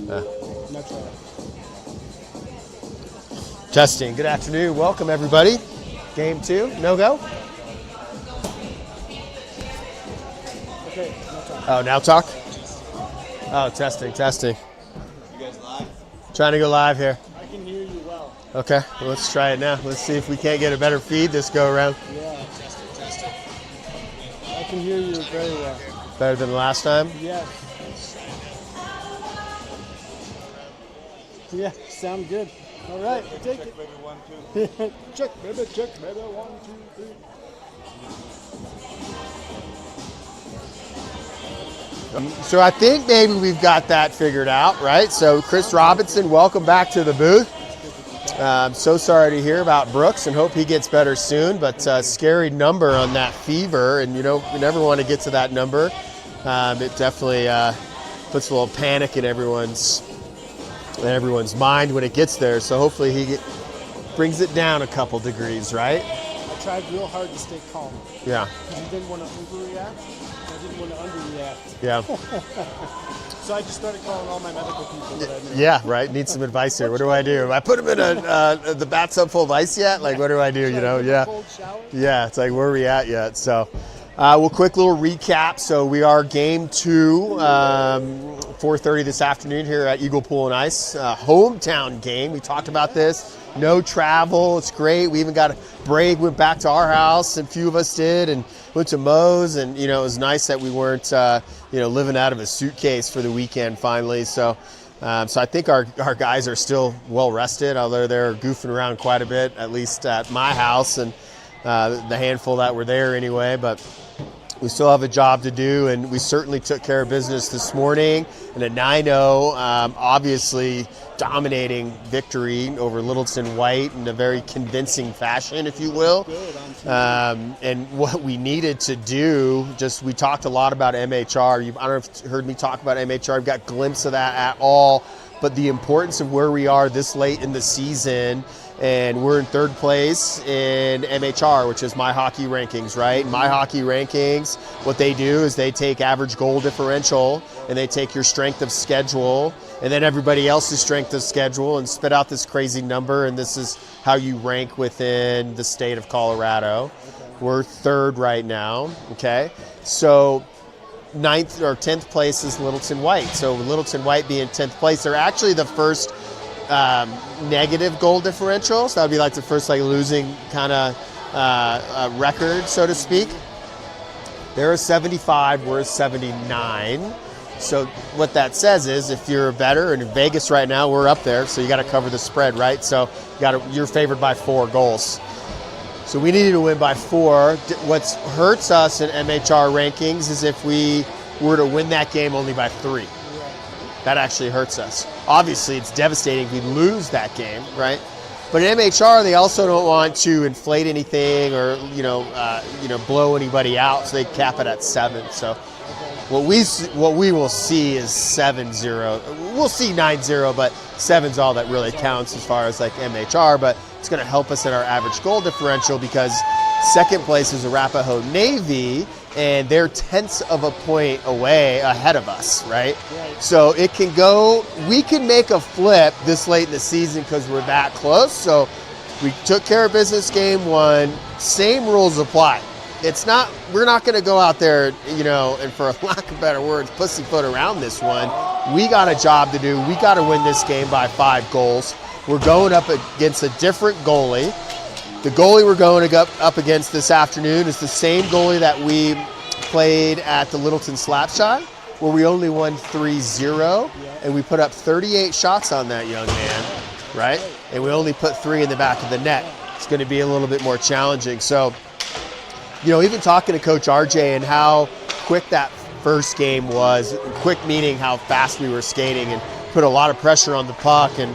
Metro. Testing. Good afternoon. Welcome, everybody. Game 2. No go? Okay, no talk. Oh, now talk? Oh, testing. You guys live? Trying to go live here. I can hear you well. Okay, well, let's try it now. Let's see if we can't get a better feed this go around. Yeah. I can hear you very well. Better than last time? Yes. Yeah, sound good. All right, take Check it. maybe 1, 2. Check, baby, 1, 2, 3. So I think maybe we've got that figured out, right? So Chris Robinson, welcome back to the booth. I'm so sorry to hear about Brooks and hope he gets better soon, but scary number on that fever, and you never want to get to that number. It definitely puts a little panic in everyone's mind when it gets there, so hopefully he brings it down a couple degrees, right? I tried real hard to stay calm. Yeah. Because you didn't want to overreact. I didn't want to underreact. Yeah. So I just started calling all my medical people that I knew. Yeah, right. Need some advice here. What do I do? I put him in the bathtub full of ice yet? Like, what do I do? Yeah. Cold shower? Yeah, it's like, where are we at yet? So, well, quick little recap. So we are game 2, 4:30 this afternoon here at Eagle Pool and Ice. Hometown game. We talked about this. No travel. It's great. We even got a break. Went back to our house, and a few of us did, and went to Moe's, and it was nice that we weren't living out of a suitcase for the weekend finally. So I think our guys are still well rested, although they're goofing around quite a bit, at least at my house and the handful that were there anyway. But we still have a job to do, and we certainly took care of business this morning in a 9-0, obviously dominating victory over Littleton White in a very convincing fashion, if you will. And what we needed to do, we talked a lot about MHR. I don't know if you heard me talk about MHR. I've got a glimpse of that at all, but the importance of where we are this late in the season. And we're in 3rd place in MHR, which is My Hockey Rankings, right? My Hockey Rankings, what they do is they take average goal differential, and they take your strength of schedule, and then everybody else's strength of schedule, and spit out this crazy number, and this is how you rank within the state of Colorado. We're 3rd right now, okay? So 9th or 10th place is Littleton White. So Littleton White being 10th place, they're actually the first negative goal differential. So that would be like the first losing kind of record, so to speak. They're a 75, we're a 79. So what that says is if you're better, and in Vegas right now, we're up there, so you got to cover the spread, right? So you're favored by 4 goals. So we needed to win by 4. What hurts us in MHR rankings is if we were to win that game only by 3. That actually hurts us. Obviously, it's devastating if we lose that game, right? But in MHR, they also don't want to inflate anything or blow anybody out, so they cap it at 7. So what we will see is 7-0. We'll see 9-0, but 7's all that really counts as far as MHR. But it's going to help us in our average goal differential because 2nd place is Arapahoe Navy, and they're 1/10 of a point away ahead of us, right? So we can make a flip this late in the season because we're that close. So we took care of business game 1. Same rules apply. We're not going to go out there, and for a lack of better words, pussyfoot around this one. We got a job to do. We got to win this game by 5 goals. We're going up against a different goalie. The goalie we're going up against this afternoon is the same goalie that we played at the Littleton Slapshot, where we only won 3-0, and we put up 38 shots on that young man, right? And we only put 3 in the back of the net. It's going to be a little bit more challenging. So, even talking to Coach RJ and how quick that first game was, quick meaning how fast we were skating, and put a lot of pressure on the puck, and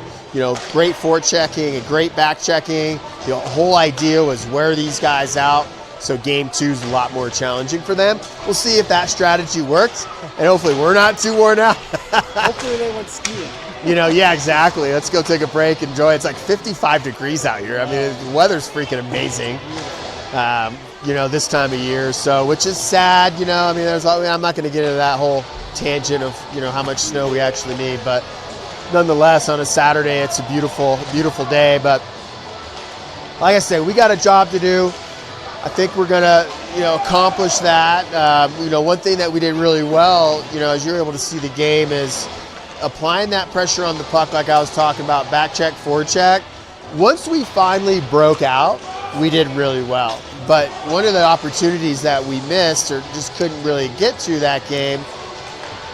great forechecking and great back checking. The whole idea was wear these guys out, so game 2 is a lot more challenging for them. We'll see if that strategy works, and hopefully we're not too worn out. Hopefully they went skiing. Yeah, exactly. Let's go take a break, enjoy. It's like 55 degrees out here. I mean, the weather's freaking amazing. This time of year, so which is sad. I'm not going to get into that whole tangent of how much snow we actually need, but nonetheless, on a Saturday, it's a beautiful, beautiful day. But like I said, we got a job to do. I think we're gonna, accomplish that. One thing that we did really well, as you're able to see the game, is applying that pressure on the puck, like I was talking about, back check, forward check. Once we finally broke out, we did really well. But one of the opportunities that we missed or just couldn't really get to that game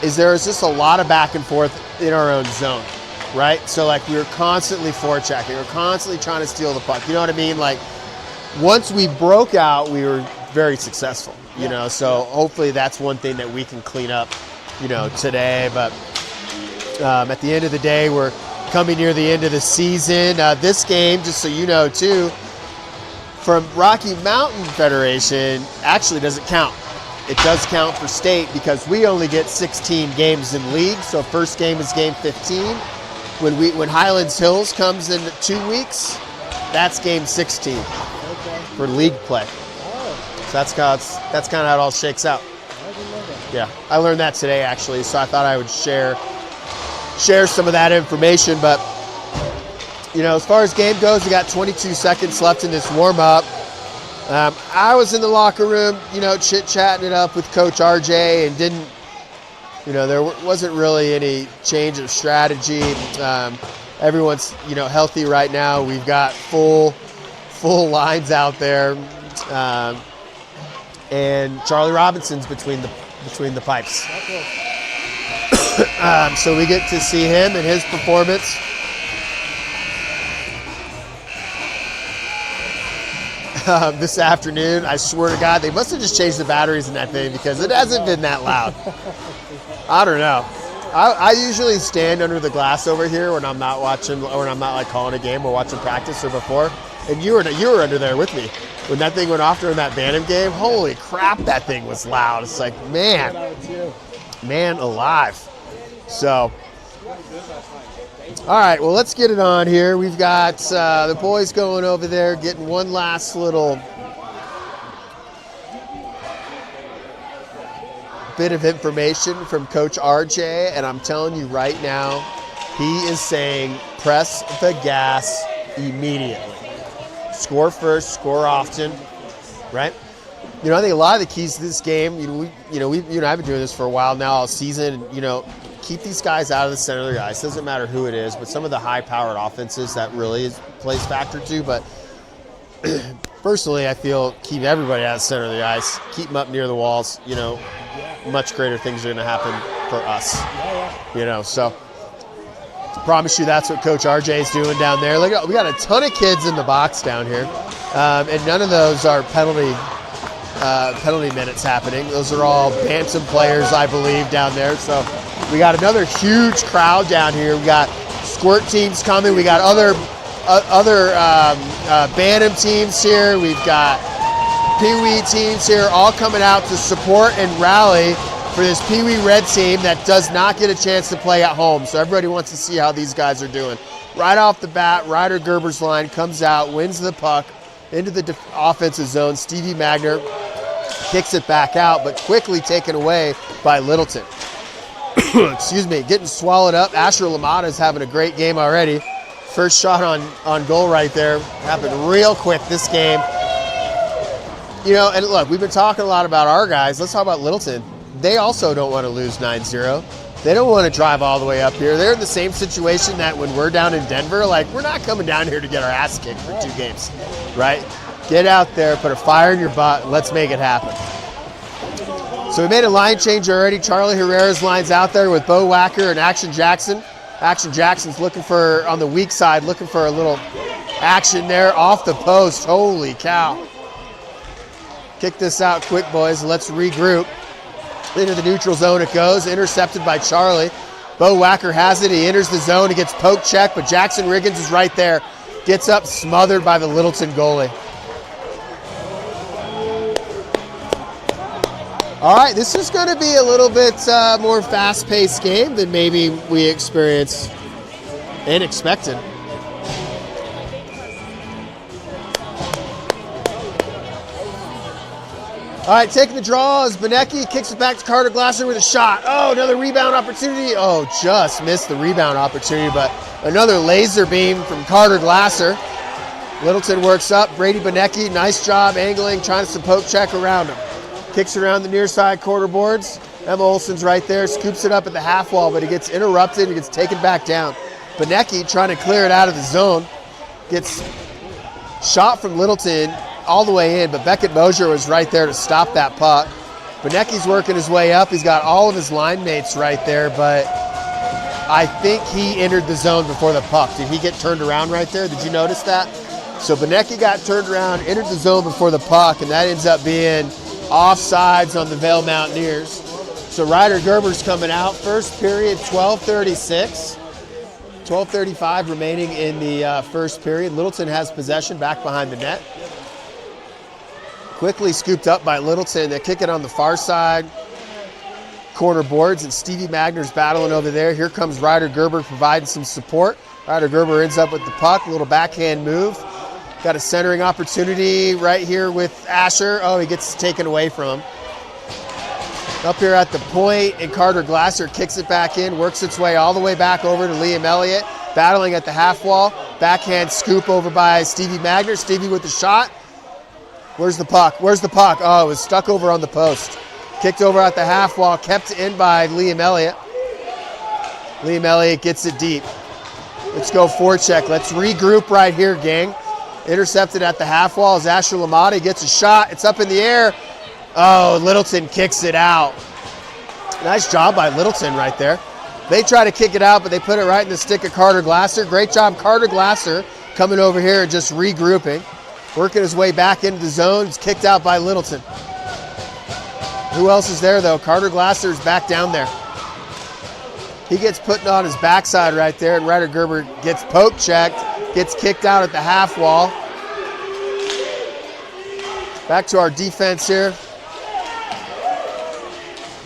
is there was just a lot of back and forth in our own zone, right? So like we were constantly forechecking, we were constantly trying to steal the puck. You know what I mean? Like once we broke out, we were very successful, so hopefully that's one thing that we can clean up, today. But at the end of the day, we're coming near the end of the season. This game, just so you know too, from Rocky Mountain Federation actually doesn't count. It does count for state because we only get 16 games in league. So first game is game 15. When Highlands Hills comes in 2 weeks, that's game 16 for league play. So that's kind of how it all shakes out. Yeah, I learned that today actually, so I thought I would share some of that information. But as far as game goes, we got 22 seconds left in this warm-up. I was in the locker room, chit-chatting it up with Coach RJ, and didn't, there wasn't really any change of strategy. Everyone's, healthy right now. We've got full lines out there, and Charlie Robinson's between the pipes. So we get to see him and his performance. This afternoon, I swear to God, they must have just changed the batteries in that thing because it hasn't been that loud. I don't know. I usually stand under the glass over here when I'm not watching, or when I'm not like calling a game or watching practice or before. And you were under there with me when that thing went off during that Bantam game. Holy crap, that thing was loud. It's like, man alive. So, all right, well, let's get it on here. We've got the boys going over there, getting one last little bit of information from Coach RJ, and I'm telling you right now, he is saying press the gas immediately. Score first, score often, right? I think a lot of the keys to this game, you and I have been doing this for a while now, all season, keep these guys out of the center of the ice. Doesn't matter who it is, but some of the high-powered offenses, that really plays factor too. But personally, I feel keep everybody out of the center of the ice, keep them up near the walls. Much greater things are going to happen for us. So promise you that's what Coach RJ is doing down there. Look, we got a ton of kids in the box down here, and none of those are penalty minutes happening. Those are all Bantam players, I believe, down there. So we got another huge crowd down here. We got squirt teams coming. We got other Bantam teams here. We've got Pee Wee teams here, all coming out to support and rally for this Pee Wee Red team that does not get a chance to play at home. So everybody wants to see how these guys are doing. Right off the bat, Ryder Gerber's line comes out, wins the puck into the offensive zone. Stevie Magner kicks it back out, but quickly taken away by Littleton. Excuse me, getting swallowed up. Asher LaMotta is having a great game already. First shot on goal right there. Happened real quick this game. And look, we've been talking a lot about our guys. Let's talk about Littleton. They also don't want to lose 9-0. They don't want to drive all the way up here. They're in the same situation that when we're down in Denver, like, we're not coming down here to get our ass kicked for 2 games, right? Get out there, put a fire in your butt, let's make it happen. So we made a line change already. Charlie Herrera's line's out there with Bo Wacker and Action Jackson. Action Jackson's looking for, on the weak side, looking for a little action there off the post. Holy cow. Kick this out quick, boys. Let's regroup. Into the neutral zone it goes, intercepted by Charlie. Bo Wacker has it, he enters the zone, he gets poke checked, but Jackson Riggins is right there. Gets up, smothered by the Littleton goalie. All right, this is going to be a little bit more fast-paced game than maybe we experienced and expected. All right, taking the draw is Benecki, kicks it back to Carter Glasser with a shot. Oh, another rebound opportunity. Oh, just missed the rebound opportunity, but another laser beam from Carter Glasser. Littleton works up. Brady Benecki, nice job angling, trying to poke check around him. Kicks around the near side quarter boards. Emma Olsen's right there, scoops it up at the half wall, but it gets interrupted and gets taken back down. Benecki trying to clear it out of the zone. Gets shot from Littleton all the way in, but Beckett Mosier was right there to stop that puck. Benecki's working his way up. He's got all of his line mates right there, but I think he entered the zone before the puck. Did he get turned around right there? Did you notice that? So Benecki got turned around, entered the zone before the puck, and that ends up being offsides on the Vail Mountaineers. So Ryder Gerber's coming out. First period, 12:36. 12:35 remaining in the first period. Littleton has possession back behind the net. Quickly scooped up by Littleton. They kick it on the far side. Corner boards, and Stevie Magner's battling over there. Here comes Ryder Gerber providing some support. Ryder Gerber ends up with the puck. A little backhand move. Got a centering opportunity right here with Asher. Oh, he gets taken away from him. Up here at the point, and Carter Glasser kicks it back in, works its way all the way back over to Liam Elliott, battling at the half wall. Backhand scoop over by Stevie Magner. Stevie with the shot. Where's the puck? Where's the puck? Oh, it was stuck over on the post. Kicked over at the half wall, kept in by Liam Elliott. Liam Elliott gets it deep. Let's go forecheck. Let's regroup right here, gang. Intercepted at the half wall as Asher Lamada gets a shot. It's up in the air. Oh, Littleton kicks it out. Nice job by Littleton right there. They try to kick it out, but they put it right in the stick of Carter Glasser. Great job, Carter Glasser, coming over here and just regrouping. Working his way back into the zone. It's kicked out by Littleton. Who else is there, though? Carter Glasser is back down there. He gets put on his backside right there, and Ryder Gerber gets poke checked, gets kicked out at the half wall. Back to our defense here.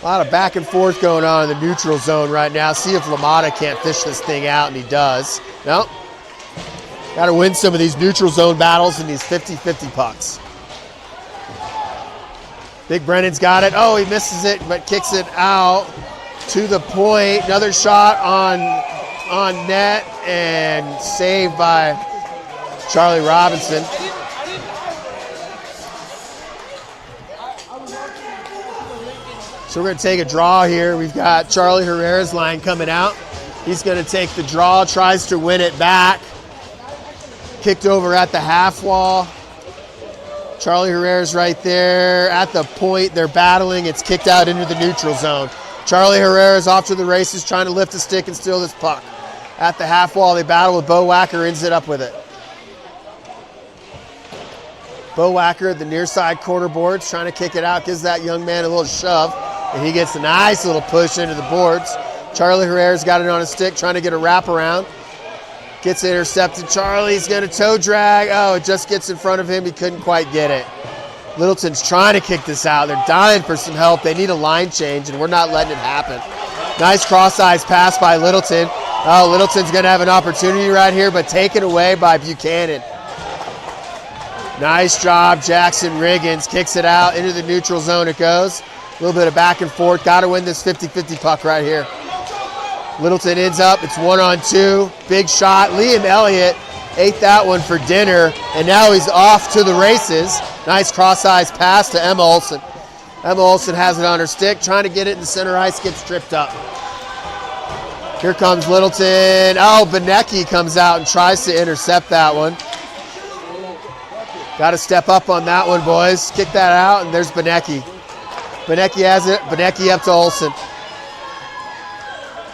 A lot of back and forth going on in the neutral zone right now. See if Lamada can't fish this thing out, and he does. Nope. Got to win some of these neutral zone battles and these 50-50 pucks. Big Brennan's got it. Oh, he misses it, but kicks it out to the point. Another shot on net and saved by Charlie Robinson. So we're going to take a draw here. We've got Charlie Herrera's line coming out. He's going to take the draw, tries to win it back. Kicked over at the half wall. Charlie Herrera's right there at the point. They're battling. It's kicked out into the neutral zone. Charlie Herrera's off to the races, trying to lift a stick and steal this puck. At the half wall, they battle with Bo Wacker, ends it up with it. Bo Wacker at the near side corner boards, trying to kick it out, gives that young man a little shove, and he gets a nice little push into the boards. Charlie Herrera's got it on a stick, trying to get a wraparound. Gets intercepted. Charlie's going to toe drag. Oh, it just gets in front of him. He couldn't quite get it. Littleton's trying to kick this out. They're dying for some help. They need a line change, and we're not letting it happen. Nice cross-eyes pass by Littleton. Oh, Littleton's going to have an opportunity right here, but taken away by Buchanan. Nice job, Jackson Riggins. Kicks it out into the neutral zone it goes. A little bit of back and forth. Got to win this 50-50 puck right here. Littleton ends up, it's 1-on-2, big shot. Liam Elliott ate that one for dinner, and now he's off to the races. Nice cross-eyes pass to Emma Olsen. Emma Olsen has it on her stick, trying to get it in the center ice, gets tripped up. Here comes Littleton. Oh, Benecki comes out and tries to intercept that one. Got to step up on that one, boys. Kick that out, and there's Benecki. Benecki has it. Benecki up to Olsen.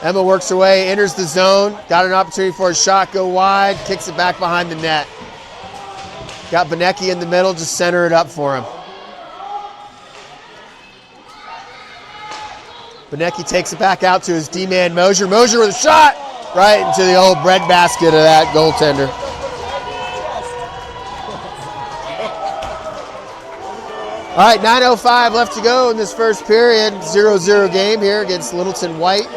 Emma works her way, enters the zone. Got an opportunity for a shot, go wide. Kicks it back behind the net. Got Benecki in the middle, just center it up for him. Benecki takes it back out to his D-man Mosier. Mosier with a shot right into the old breadbasket of that goaltender. All right, 9:05 left to go in this first period. 0-0 game here against Littleton White.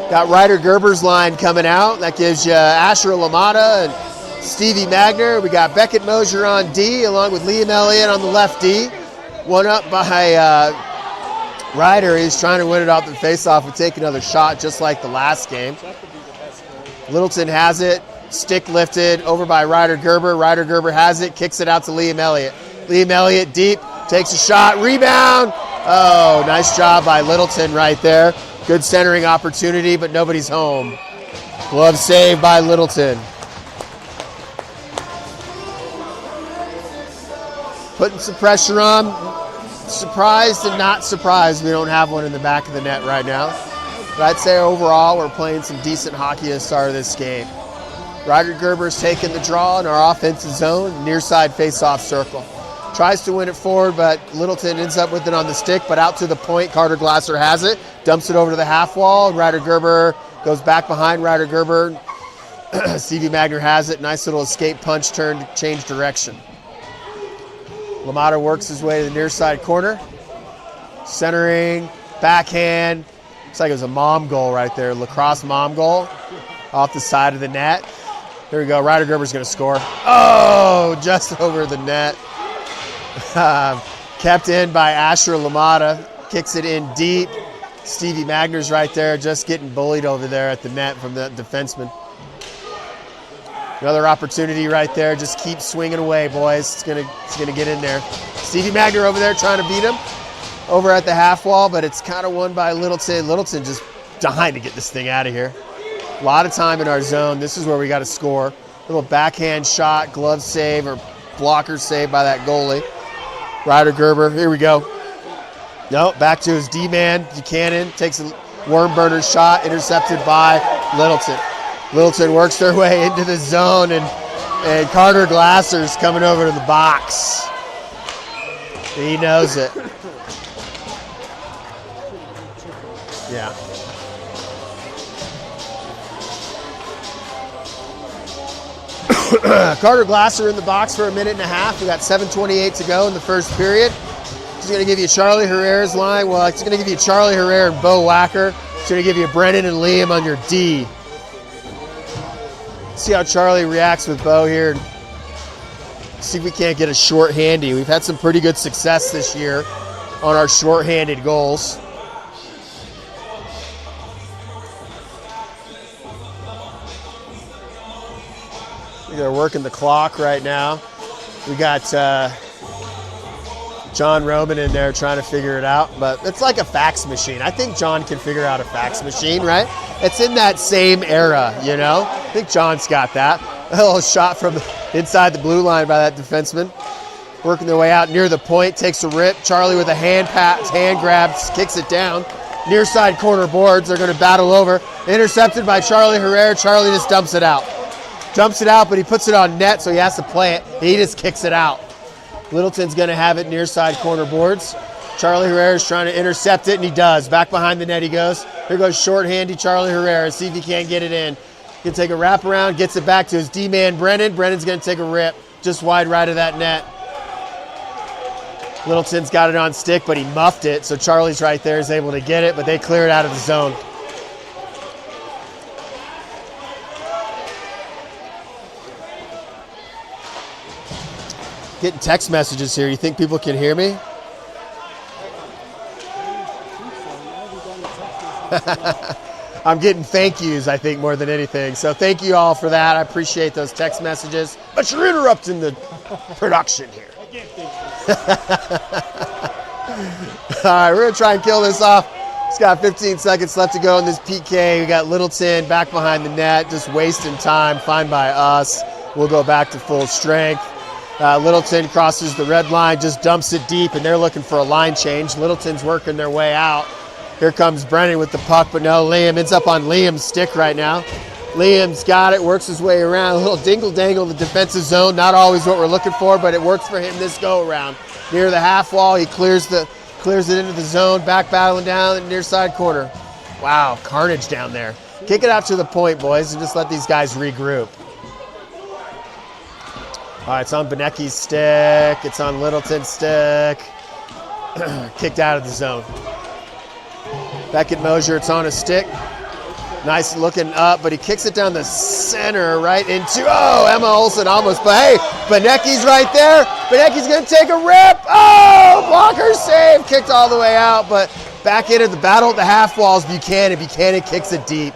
Got Ryder Gerber's line coming out. That gives you Asher Lamada and Stevie Magner. We got Beckett Mosier on D along with Liam Elliott on the left D. One up by Ryder. He's trying to win it off the faceoff and take another shot just like the last game. Littleton has it. Stick lifted over by Ryder Gerber. Ryder Gerber has it. Kicks it out to Liam Elliott. Liam Elliott deep. Takes a shot. Rebound. Oh, nice job by Littleton right there. Good centering opportunity, but nobody's home. Glove save by Littleton. Putting some pressure on. Surprised and not surprised we don't have one in the back of the net right now. But I'd say overall we're playing some decent hockey at the start of this game. Ryder Gerber's taking the draw in our offensive zone, near side face-off circle. Tries to win it forward, but Littleton ends up with it on the stick, but out to the point. Carter Glasser has it, dumps it over to the half wall. Ryder Gerber goes back behind Ryder Gerber. Stevie Magner has it. Nice little escape punch turn to change direction. LaMotta works his way to the near side corner. Centering, backhand. Looks like it was a mom goal right there. Lacrosse mom goal off the side of the net. There we go. Ryder Gerber's going to score. Oh, just over the net. Kept in by Asher LaMotta. Kicks it in deep. Stevie Magner's right there, just getting bullied over there at the net from the defenseman. Another opportunity right there. Just keep swinging away, boys. It's gonna get in there. Stevie Magner over there trying to beat him over at the half wall, but it's kind of won by Littleton. Littleton just dying to get this thing out of here. A lot of time in our zone. This is where we got to score. Little backhand shot, glove save or blocker save by that goalie. Ryder Gerber, here we go. Nope, back to his D-man. Buchanan takes a worm burner shot, intercepted by Littleton. Littleton works their way into the zone, and Carter Glasser's coming over to the box. He knows it. Yeah. Carter Glasser in the box for a minute and a half. We got 7:28 to go in the first period. He's going to give you Charlie Herrera's line. Well, he's going to give you Charlie Herrera and Bo Wacker. He's going to give you Brennan and Liam on your D. See how Charlie reacts with Bo here. See if we can't get a short-handy. We've had some pretty good success this year on our short-handed goals. They're working the clock right now. We got John Roman in there trying to figure it out, but it's like a fax machine. I think John can figure out a fax machine, right? It's in that same era, you know? I think John's got that. A little shot from inside the blue line by that defenseman. Working their way out near the point, takes a rip. Charlie with a hand pass, hand grabs, kicks it down. Near side corner boards, they're going to battle over. Intercepted by Charlie Herrera. Charlie just dumps it out. Dumps it out, but he puts it on net, so he has to play it. He just kicks it out. Littleton's going to have it near side corner boards. Charlie Herrera's trying to intercept it, and he does. Back behind the net he goes. Here goes short-handy Charlie Herrera. See if he can't get it in. He can take a wraparound, gets it back to his D-man Brennan. Brennan's going to take a rip just wide right of that net. Littleton's got it on stick, but he muffed it, so Charlie's right there is able to get it, but they clear it out of the zone. Getting text messages here. You think people can hear me? I'm getting thank yous, I think, more than anything. So thank you all for that. I appreciate those text messages. But you're interrupting the production here. All right, we're going to try and kill this off. It's got 15 seconds left to go in this PK. We got Littleton back behind the net, just wasting time. Fine by us. We'll go back to full strength. Littleton crosses the red line, just dumps it deep, and they're looking for a line change. Littleton's working their way out. Here comes Brennan with the puck, but no, Liam ends up on Liam's stick right now. Liam's got it, works his way around. A little dingle-dangle in the defensive zone. Not always what we're looking for, but it works for him this go-around. Near the half wall, he clears it into the zone, back battling down the near side corner. Wow, carnage down there. Kick it out to the point, boys, and just let these guys regroup. All right, it's on Benecki's stick. It's on Littleton's stick. Kicked out of the zone. Beckett Mosier, it's on his stick. Nice looking up, but he kicks it down the center right into, oh, Emma Olsen almost, but hey, Benecki's right there. Benecki's going to take a rip. Oh, blocker save, kicked all the way out, but back into the battle at the half walls, Buchanan. Buchanan kicks it deep.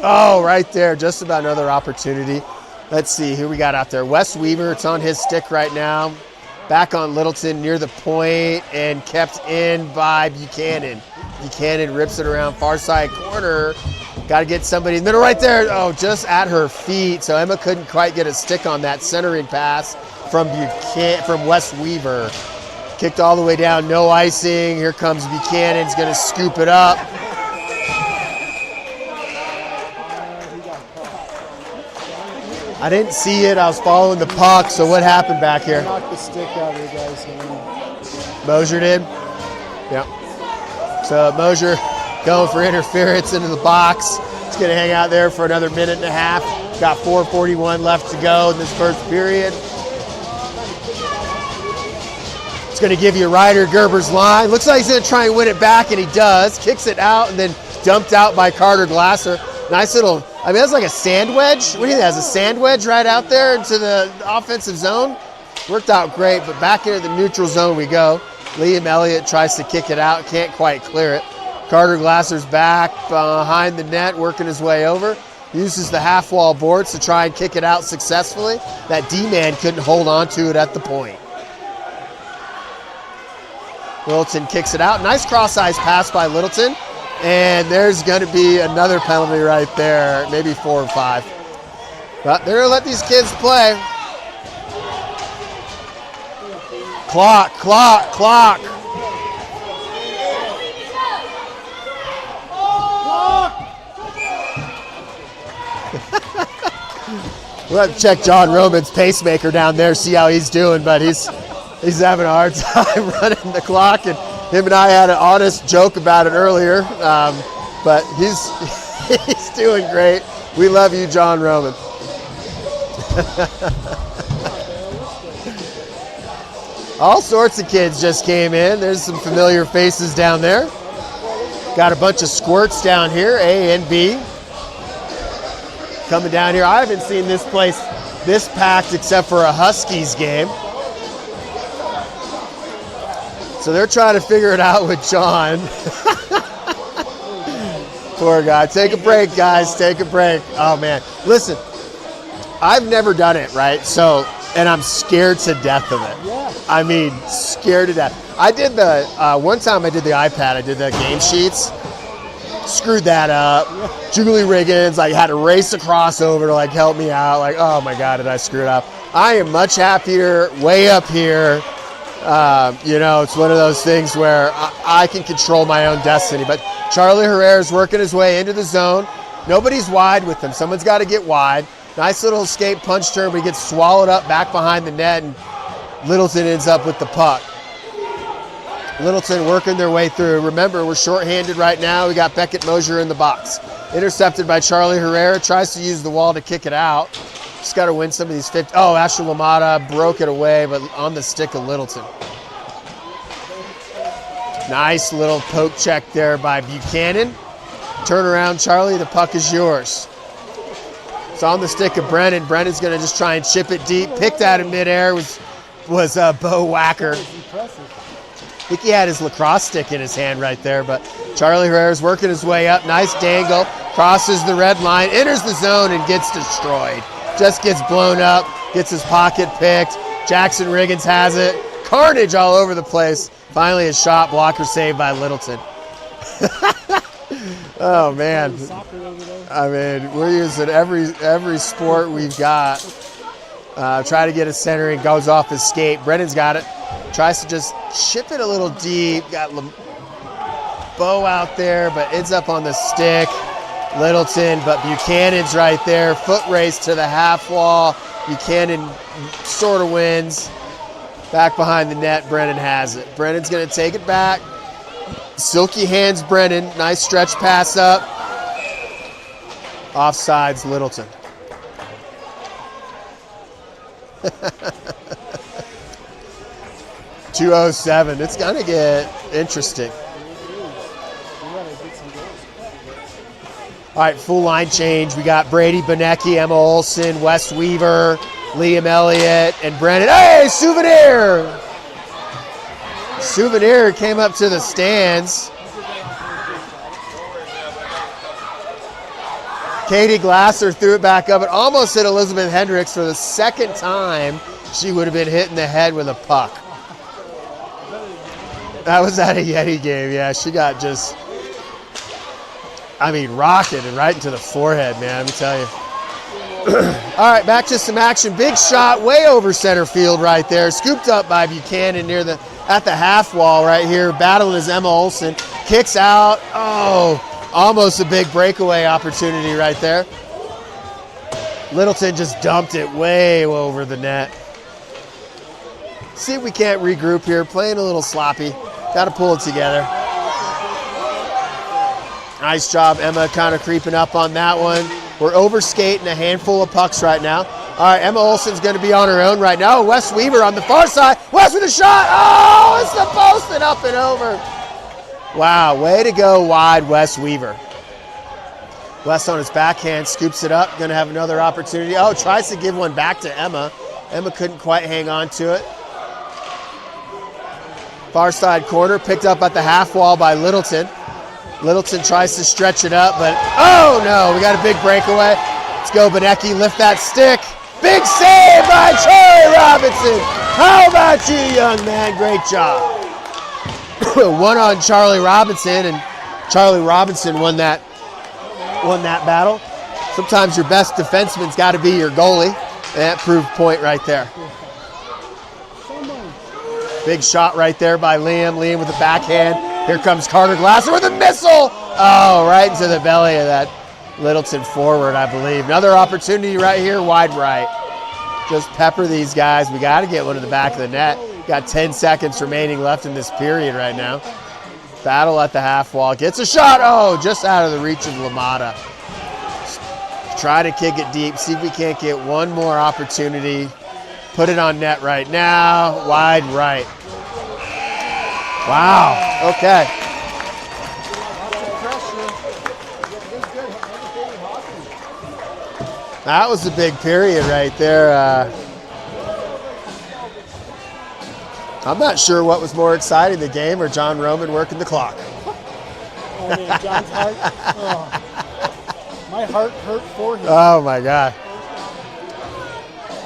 Oh, right there, just about another opportunity. Let's see, who we got out there. Wes Weaver, it's on his stick right now. Back on Littleton near the point and kept in by Buchanan. Buchanan rips it around far side corner. Got to get somebody in the middle right there. Oh, just at her feet. So Emma couldn't quite get a stick on that centering pass from Wes Weaver. Kicked all the way down, no icing. Here comes Buchanan. He's going to scoop it up. I didn't see it. I was following the puck. So what happened back here? Knocked the stick out of the guy's hand. Mosier did? Yeah. So Mosier going for interference into the box. It's going to hang out there for another minute and a half. Got 4:41 left to go in this first period. It's going to give you Ryder Gerber's line. Looks like he's going to try and win it back, and he does. Kicks it out and then dumped out by Carter Glasser. Nice little, I mean, that's like a sand wedge. What do you think? That's a sand wedge right out there into the offensive zone. Worked out great, but back into the neutral zone we go. Liam Elliott tries to kick it out, can't quite clear it. Carter Glasser's back behind the net, working his way over. Uses the half wall boards to try and kick it out successfully. That D-man couldn't hold on to it at the point. Littleton kicks it out. Nice cross-ice pass by Littleton. And there's going to be another penalty right there, maybe 4 or 5. But they're going to let these kids play. Clock, clock, clock. We'll have to check John Roman's pacemaker down there, see how he's doing, but he's having a hard time running the clock, and him and I had an honest joke about it earlier, but he's doing great. We love you, John Roman. All sorts of kids just came in. There's some familiar faces down there. Got a bunch of squirts down here, A and B. Coming down here. I haven't seen this place this packed except for a Huskies game. So they're trying to figure it out with John. Poor guy. Take a break, guys. Take a break. Oh, man. Listen, I've never done it, right? So, and I'm scared to death of it. Yeah. I mean, scared to death. I did the, one time I did the iPad. I did the game sheets. Screwed that up. Yeah. Julie Riggins, like, had to race across over to, like, help me out. Like, oh, my God, did I screw it up. I am much happier way up here. You know, it's one of those things where I can control my own destiny. But Charlie Herrera's working his way into the zone. Nobody's wide with him. Someone's got to get wide. Nice little escape punch turn, but he gets swallowed up back behind the net, and Littleton ends up with the puck. Littleton working their way through. Remember, we're shorthanded right now. We got Beckett Mosier in the box. Intercepted by Charlie Herrera. Tries to use the wall to kick it out. Just got to win some of these 50. Oh, Asher LaMotta broke it away, but on the stick of Littleton. Nice little poke check there by Buchanan. Turn around, Charlie. The puck is yours. It's on the stick of Brennan. Brennan's going to just try and chip it deep. Picked out in midair was Bo Wacker. I think he had his lacrosse stick in his hand right there, but Charlie Herrera's working his way up. Nice dangle. Crosses the red line. Enters the zone and gets destroyed. Just gets blown up. Gets his pocket picked. Jackson Riggins has it. Carnage all over the place. Finally a shot blocker saved by Littleton. Oh, man. I mean, we're using every sport we've got. Try to get a centering, goes off his skate. Brennan's got it. Tries to just chip it a little deep. Got Bo out there, but ends up on the stick. Littleton, but Buchanan's right there. Foot race to the half wall. Buchanan sort of wins. Back behind the net, Brennan has it. Brennan's going to take it back. Silky hands Brennan. Nice stretch pass up. Offsides Littleton. .207. It's going to get interesting. All right, full line change. We got Brady Benecki, Emma Olson, Wes Weaver, Liam Elliott, and Brennan. Hey, Souvenir! Souvenir came up to the stands. Katie Glasser threw it back up. It almost hit Elizabeth Hendricks for the second time. She would have been hit in the head with a puck. That was at a Yeti game, yeah. She got just, rocketed right into the forehead, man, let me tell you. All right, back to some action. Big shot way over center field right there. Scooped up by Buchanan at the half wall right here. Battling is Emma Olson. Kicks out. Oh, almost a big breakaway opportunity right there. Littleton just dumped it way over the net. See if we can't regroup here. Playing a little sloppy. Got to pull it together. Nice job, Emma, kind of creeping up on that one. We're overskating a handful of pucks right now. All right, Emma Olson's going to be on her own right now. Wes Weaver on the far side. Wes with a shot. Oh, it's the post and up and over. Wow, way to go wide, Wes Weaver. Wes on his backhand, scoops it up. Going to have another opportunity. Oh, tries to give one back to Emma. Emma couldn't quite hang on to it. Far side corner, picked up at the half wall by Littleton. Littleton tries to stretch it up, but oh no, we got a big breakaway. Let's go, Benecki, lift that stick. Big save by Charlie Robinson. How about you, young man? Great job. One on Charlie Robinson, and Charlie Robinson won that battle. Sometimes your best defenseman's got to be your goalie. And that proved point right there. Big shot right there by Liam. Liam with the backhand. Here comes Carter Glasser with a missile. Oh, right into the belly of that Littleton forward, I believe. Another opportunity right here, wide right. Just pepper these guys. We got to get one to the back of the net. Got 10 seconds remaining left in this period right now. Battle at the half wall. Gets a shot. Oh, just out of the reach of LaMotta. Try to kick it deep. See if we can't get one more opportunity. Put it on net right now. Wide right. Wow. Okay. That was a big period right there. I'm not sure what was more exciting, the game or John Roman working the clock. Oh, man, John's heart. Oh. My heart hurt for him. Oh, my God.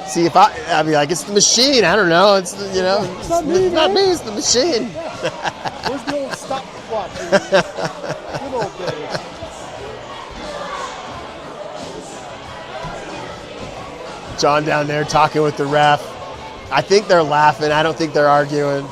See, if I mean, like, it's the machine. I don't know. It's, you know, it's not me, it's the machine. Where's the old stopwatch? Good old days. John down there talking with the ref. I think they're laughing. I don't think they're arguing.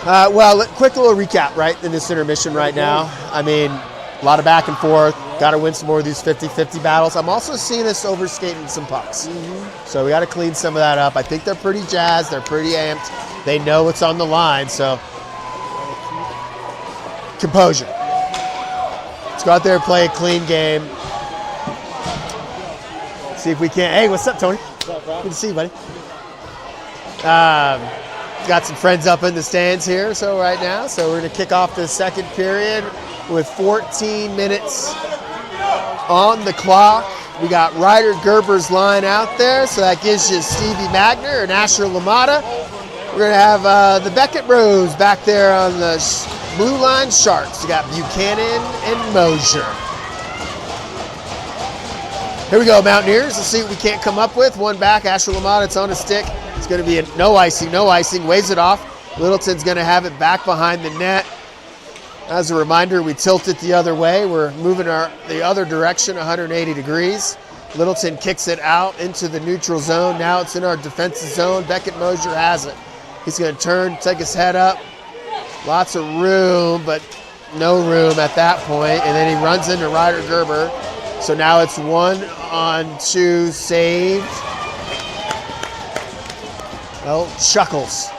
Well, quick little recap, right, in this intermission right now. I mean, a lot of back and forth. Got to win some more of these 50-50 battles. I'm also seeing us overskating some pucks. So we got to clean some of that up. I think they're pretty jazzed. They're pretty amped. They know what's on the line. So composure. Let's go out there and play a clean game. See if we can. Hey, what's up, Tony? What's up, bro? Good to see you, buddy. Got some friends up in the stands here. So right now, we're going to kick off the second period with 14 minutes on the clock. We got Ryder Gerber's line out there, so that gives you Stevie Magner and Asher LaMotta. We're going to have the Beckett Bros back there on the blue line Sharks. We got Buchanan and Mosier. Here we go, Mountaineers. Let's see what we can't come up with. One back, Asher LaMotta, it's on a stick. It's going to be a no icing, waves it off. Littleton's going to have it back behind the net. As a reminder, we tilt it the other way. We're moving the other direction 180 degrees. Littleton kicks it out into the neutral zone. Now it's in our defensive zone. Beckett Mosier has it. He's going to turn, take his head up. Lots of room, but no room at that point. And then he runs into Ryder Gerber. So now it's 1-on-2 saved. Well, Chuckles.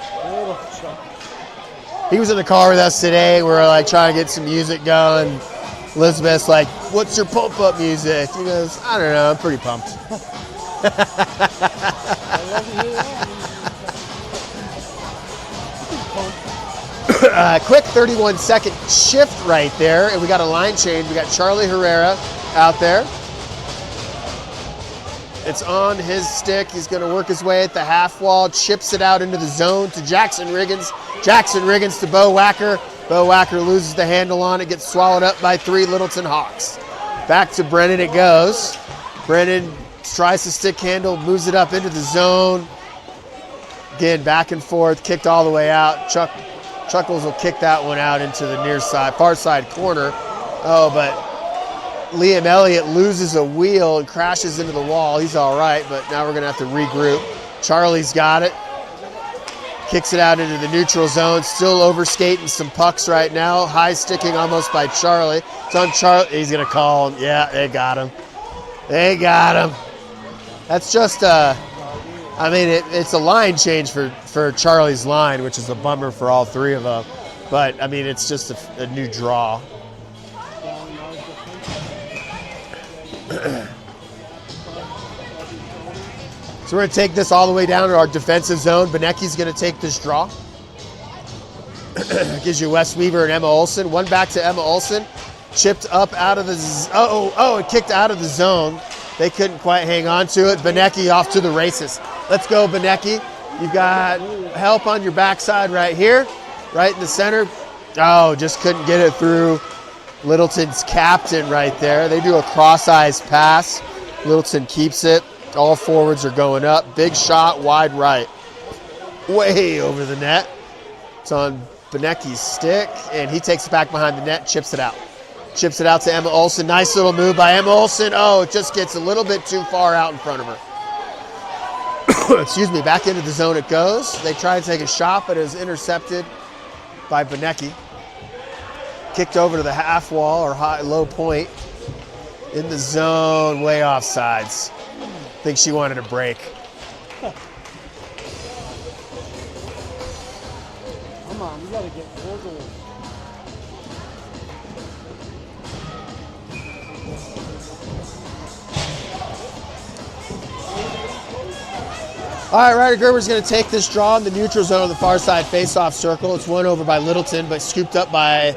He was in the car with us today. We were like trying to get some music going. Elizabeth's like, "What's your pump-up music?" He goes, "I don't know. I'm pretty pumped." Quick 31-second shift right there, and we got a line change. We got Charlie Herrera out there. It's on his stick. He's going to work his way at the half wall, chips it out into the zone to Jackson Riggins. Jackson Riggins to Bo Wacker. Bo Wacker loses the handle on it, gets swallowed up by 3 Littleton Hawks. Back to Brennan it goes. Brennan tries to stick handle, moves it up into the zone. Again, back and forth, kicked all the way out. Chuckles will kick that one out into the near side, far side corner. Oh, but Liam Elliott loses a wheel and crashes into the wall. He's all right, but now we're going to have to regroup. Charlie's got it. Kicks it out into the neutral zone. Still overskating some pucks right now. High sticking almost by Charlie. It's on Charlie. He's going to call him. Yeah, they got him. They got him. That's just it's a line change for Charlie's line, which is a bummer for all 3 of them. But, it's just a new draw. So we're going to take this all the way down to our defensive zone. Benecki's going to take this draw. Gives you Wes Weaver and Emma Olsen. One back to Emma Olsen. Chipped up out of the it kicked out of the zone. They couldn't quite hang on to it. Benecki off to the races. Let's go, Benecki. You've got help on your backside right here, right in the center. Oh, just couldn't get it through Littleton's captain right there. They do a cross-eyes pass. Littleton keeps it. All forwards are going up. Big shot, wide right. Way over the net. It's on Benecki's stick, and he takes it back behind the net, chips it out. Chips it out to Emma Olsen. Nice little move by Emma Olsen. Oh, it just gets a little bit too far out in front of her. Excuse me, back into the zone it goes. They try to take a shot, but it was intercepted by Benecki. Kicked over to the half wall or low point. In the zone, way off sides. I think she wanted a break. Come on, we gotta get more goals. All right, Ryder Gerber's going to take this draw in the neutral zone of the far side face-off circle. It's won over by Littleton, but scooped up by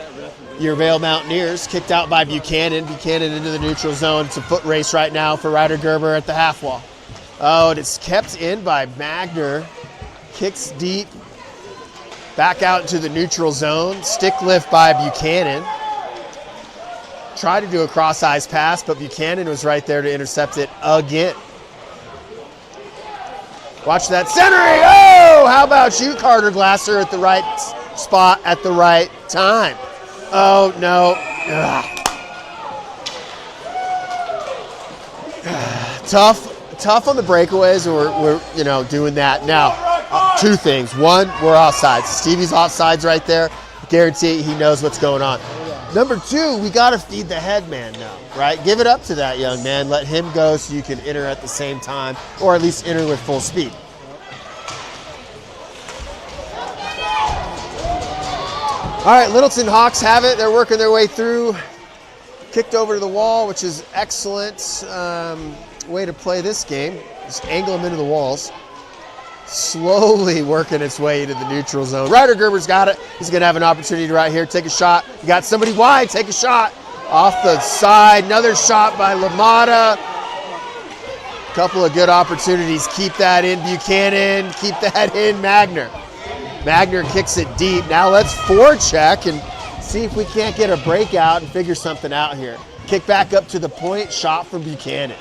your Vail Mountaineers. Kicked out by Buchanan. Buchanan into the neutral zone. It's a foot race right now for Ryder Gerber at the half wall. Oh, and it's kept in by Magner. Kicks deep. Back out into the neutral zone. Stick lift by Buchanan. Tried to do a cross-eyes pass, but Buchanan was right there to intercept it again. Watch that centering. Oh, how about you, Carter Glasser, at the right spot at the right time. Oh, no. Tough on the breakaways. We're doing that. Now, 2 things. One, we're offsides. Stevie's offsides right there. Guarantee he knows what's going on. Number 2, we got to feed the head man now, right? Give it up to that young man. Let him go so you can enter at the same time, or at least enter with full speed. All right, Littleton Hawks have it. They're working their way through. Kicked over to the wall, which is excellent way to play this game. Just angle them into the walls. Slowly working its way into the neutral zone. Ryder Gerber's got it. He's going to have an opportunity right here. Take a shot. You got somebody wide. Take a shot. Off the side. Another shot by LaMotta. Couple of good opportunities. Keep that in, Buchanan. Keep that in, Magner. Magner kicks it deep. Now let's forecheck and see if we can't get a breakout and figure something out here. Kick back up to the point. Shot from Buchanan.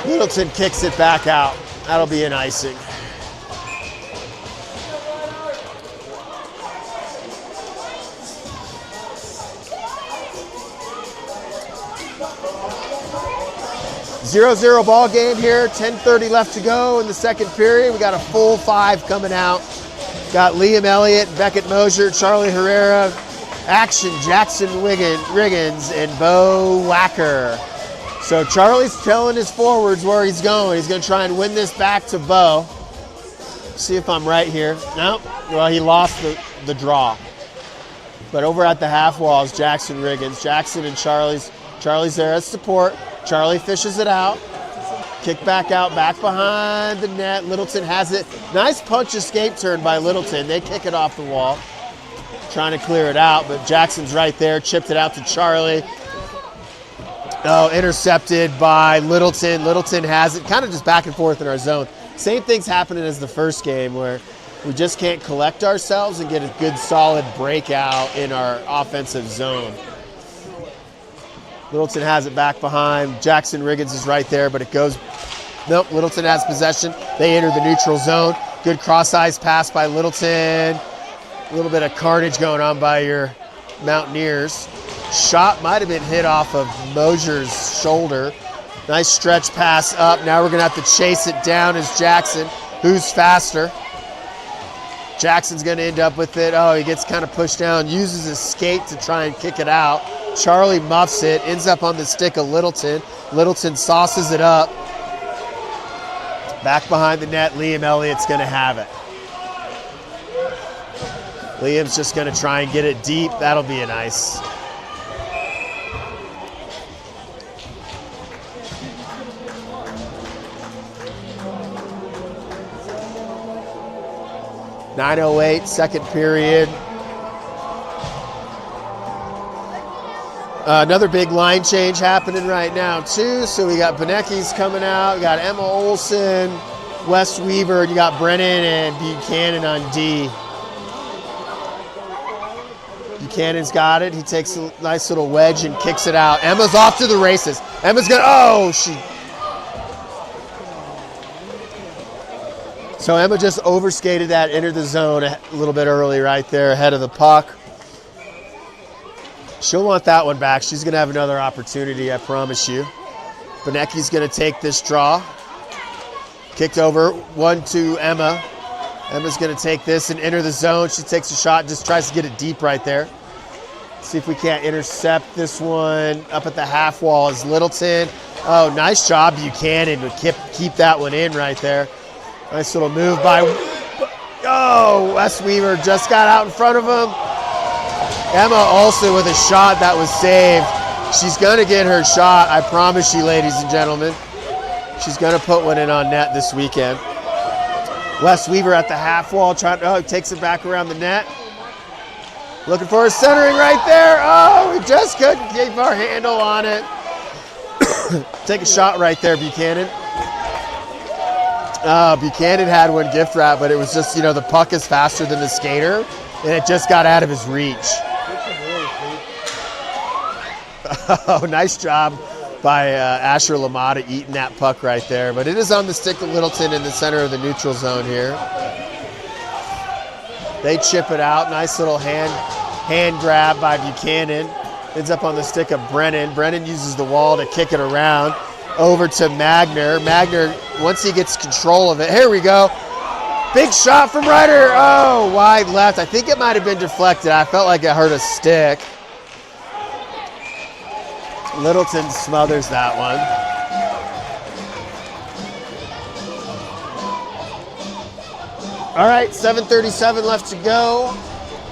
Littleton kicks it back out. That'll be an icing. Zero ball game here. 10:30 left to go in the second period. We got a full 5 coming out. Got Liam Elliott, Beckett Mosier, Charlie Herrera, Action, Jackson Riggins, and Bo Wacker. So Charlie's telling his forwards where he's going. He's going to try and win this back to Bo. See if I'm right here. Nope. Well, he lost the draw. But over at the half wall is Jackson Riggins. Jackson and Charlie's there as support. Charlie fishes it out. Kick back out, back behind the net. Littleton has it. Nice punch escape turn by Littleton. They kick it off the wall. trying to clear it out, but Jackson's right there, chipped it out to Charlie. Oh, intercepted by Littleton. Littleton has it, kind of just back and forth in our zone. Same thing's happening as the first game where we just can't collect ourselves and get a good solid breakout in our offensive zone. Littleton has it back behind. Jackson Riggins is right there, but it goes, nope, Littleton has possession. They enter the neutral zone. Good cross-eyes pass by Littleton. A little bit of carnage going on by your Mountaineers. Shot might have been hit off of Mosier's shoulder. Nice stretch pass up. Now we're going to have to chase it down as Jackson. Who's faster? Jackson's going to end up with it. Oh, he gets kind of pushed down, uses his skate to try and kick it out. Charlie muffs it, ends up on the stick of Littleton. Littleton sauces it up. Back behind the net, Liam Elliott's going to have it. Liam's just going to try and get it deep. That'll be a nice. .908, second period. Another big line change happening right now too. So we got Benecki's coming out. We got Emma Olson, Wes Weaver. You got Brennan and Buchanan on D. Buchanan's got it. He takes a nice little wedge and kicks it out. Emma's off to the races. Emma's gonna, oh, So Emma just overskated that, entered the zone a little bit early right there ahead of the puck. She'll want that one back. She's going to have another opportunity, I promise you. Benecki's going to take this draw. Kicked over, 1 to Emma. Emma's going to take this and enter the zone. She takes a shot, just tries to get it deep right there. See if we can't intercept this one up at the half wall as Littleton. Oh, nice job, Buchanan, to keep that one in right there. Nice little move by, oh, Wes Weaver just got out in front of him. Emma also with a shot that was saved. She's going to get her shot, I promise you, ladies and gentlemen. She's going to put one in on net this weekend. Wes Weaver at the half wall, takes it back around the net. Looking for a centering right there. Oh, we just couldn't keep our handle on it. Take a shot right there, Buchanan. Buchanan had one gift wrap, but it was just, the puck is faster than the skater, and it just got out of his reach. Oh, nice job by Asher LaMotta eating that puck right there. But it is on the stick of Littleton in the center of the neutral zone here. They chip it out. Nice little hand grab by Buchanan. Ends up on the stick of Brennan. Brennan uses the wall to kick it around. Over to Magner. Magner, once he gets control of it, here we go. Big shot from Ryder. Oh, wide left. I think it might have been deflected. I felt like it hurt a stick. Littleton smothers that one. All right, 7:37 left to go.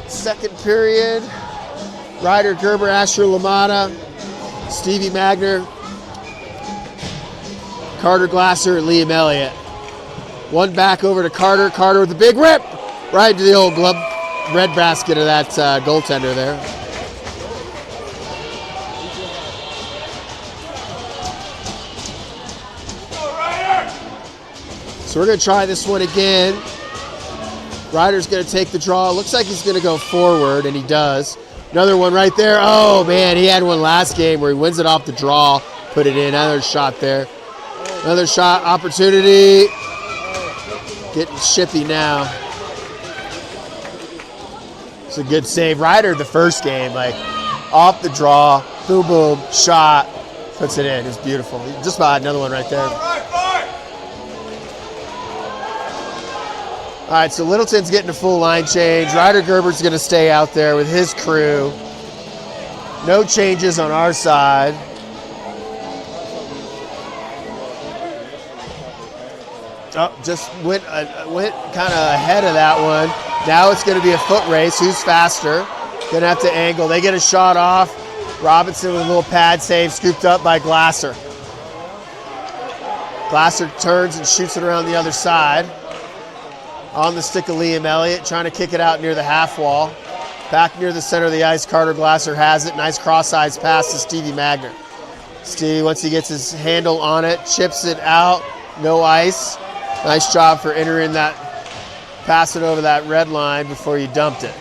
Second period. Ryder Gerber, Asher LaMotta, Stevie Magner, Carter Glasser, and Liam Elliott. One back over to Carter. Carter with a big rip. Right into the old glove red basket of that goaltender there. So we're going to try this one again. Ryder's going to take the draw. Looks like he's going to go forward, and he does. Another one right there. Oh, man, he had one last game where he wins it off the draw, put it in. Another shot there. Another shot opportunity. Getting shippy now. It's a good save. Ryder, the first game, off the draw, boom, boom, shot, puts it in. It's beautiful. Just about another one right there. All right, so Littleton's getting a full line change. Ryder Gerber's going to stay out there with his crew. No changes on our side. Oh, just went kind of ahead of that one. Now it's going to be a foot race. Who's faster? Going to have to angle. They get a shot off. Robinson with a little pad save, scooped up by Glasser. Glasser turns and shoots it around the other side. On the stick of Liam Elliott, trying to kick it out near the half wall. Back near the center of the ice, Carter Glasser has it. Nice cross-eyes pass to Stevie Magner. Stevie, once he gets his handle on it, chips it out. No ice. Nice job for entering that, pass it over that red line before you dumped it.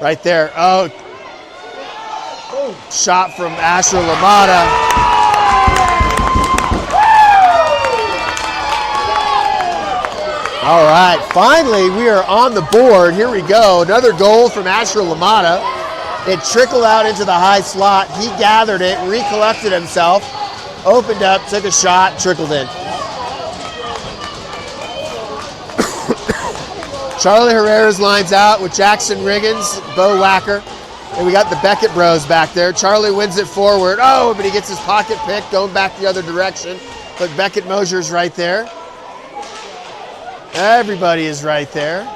Right there. Oh, shot from Asher LaMotta. All right, finally we are on the board. Here we go. Another goal from Asher LaMotta. It trickled out into the high slot. He gathered it, recollected himself, opened up, took a shot, trickled in. Charlie Herrera's lines out with Jackson Riggins, Bo Wacker, and we got the Beckett bros back there. Charlie wins it forward. Oh, but he gets his pocket pick going back the other direction. But Beckett Mosier's right there. Everybody is right there.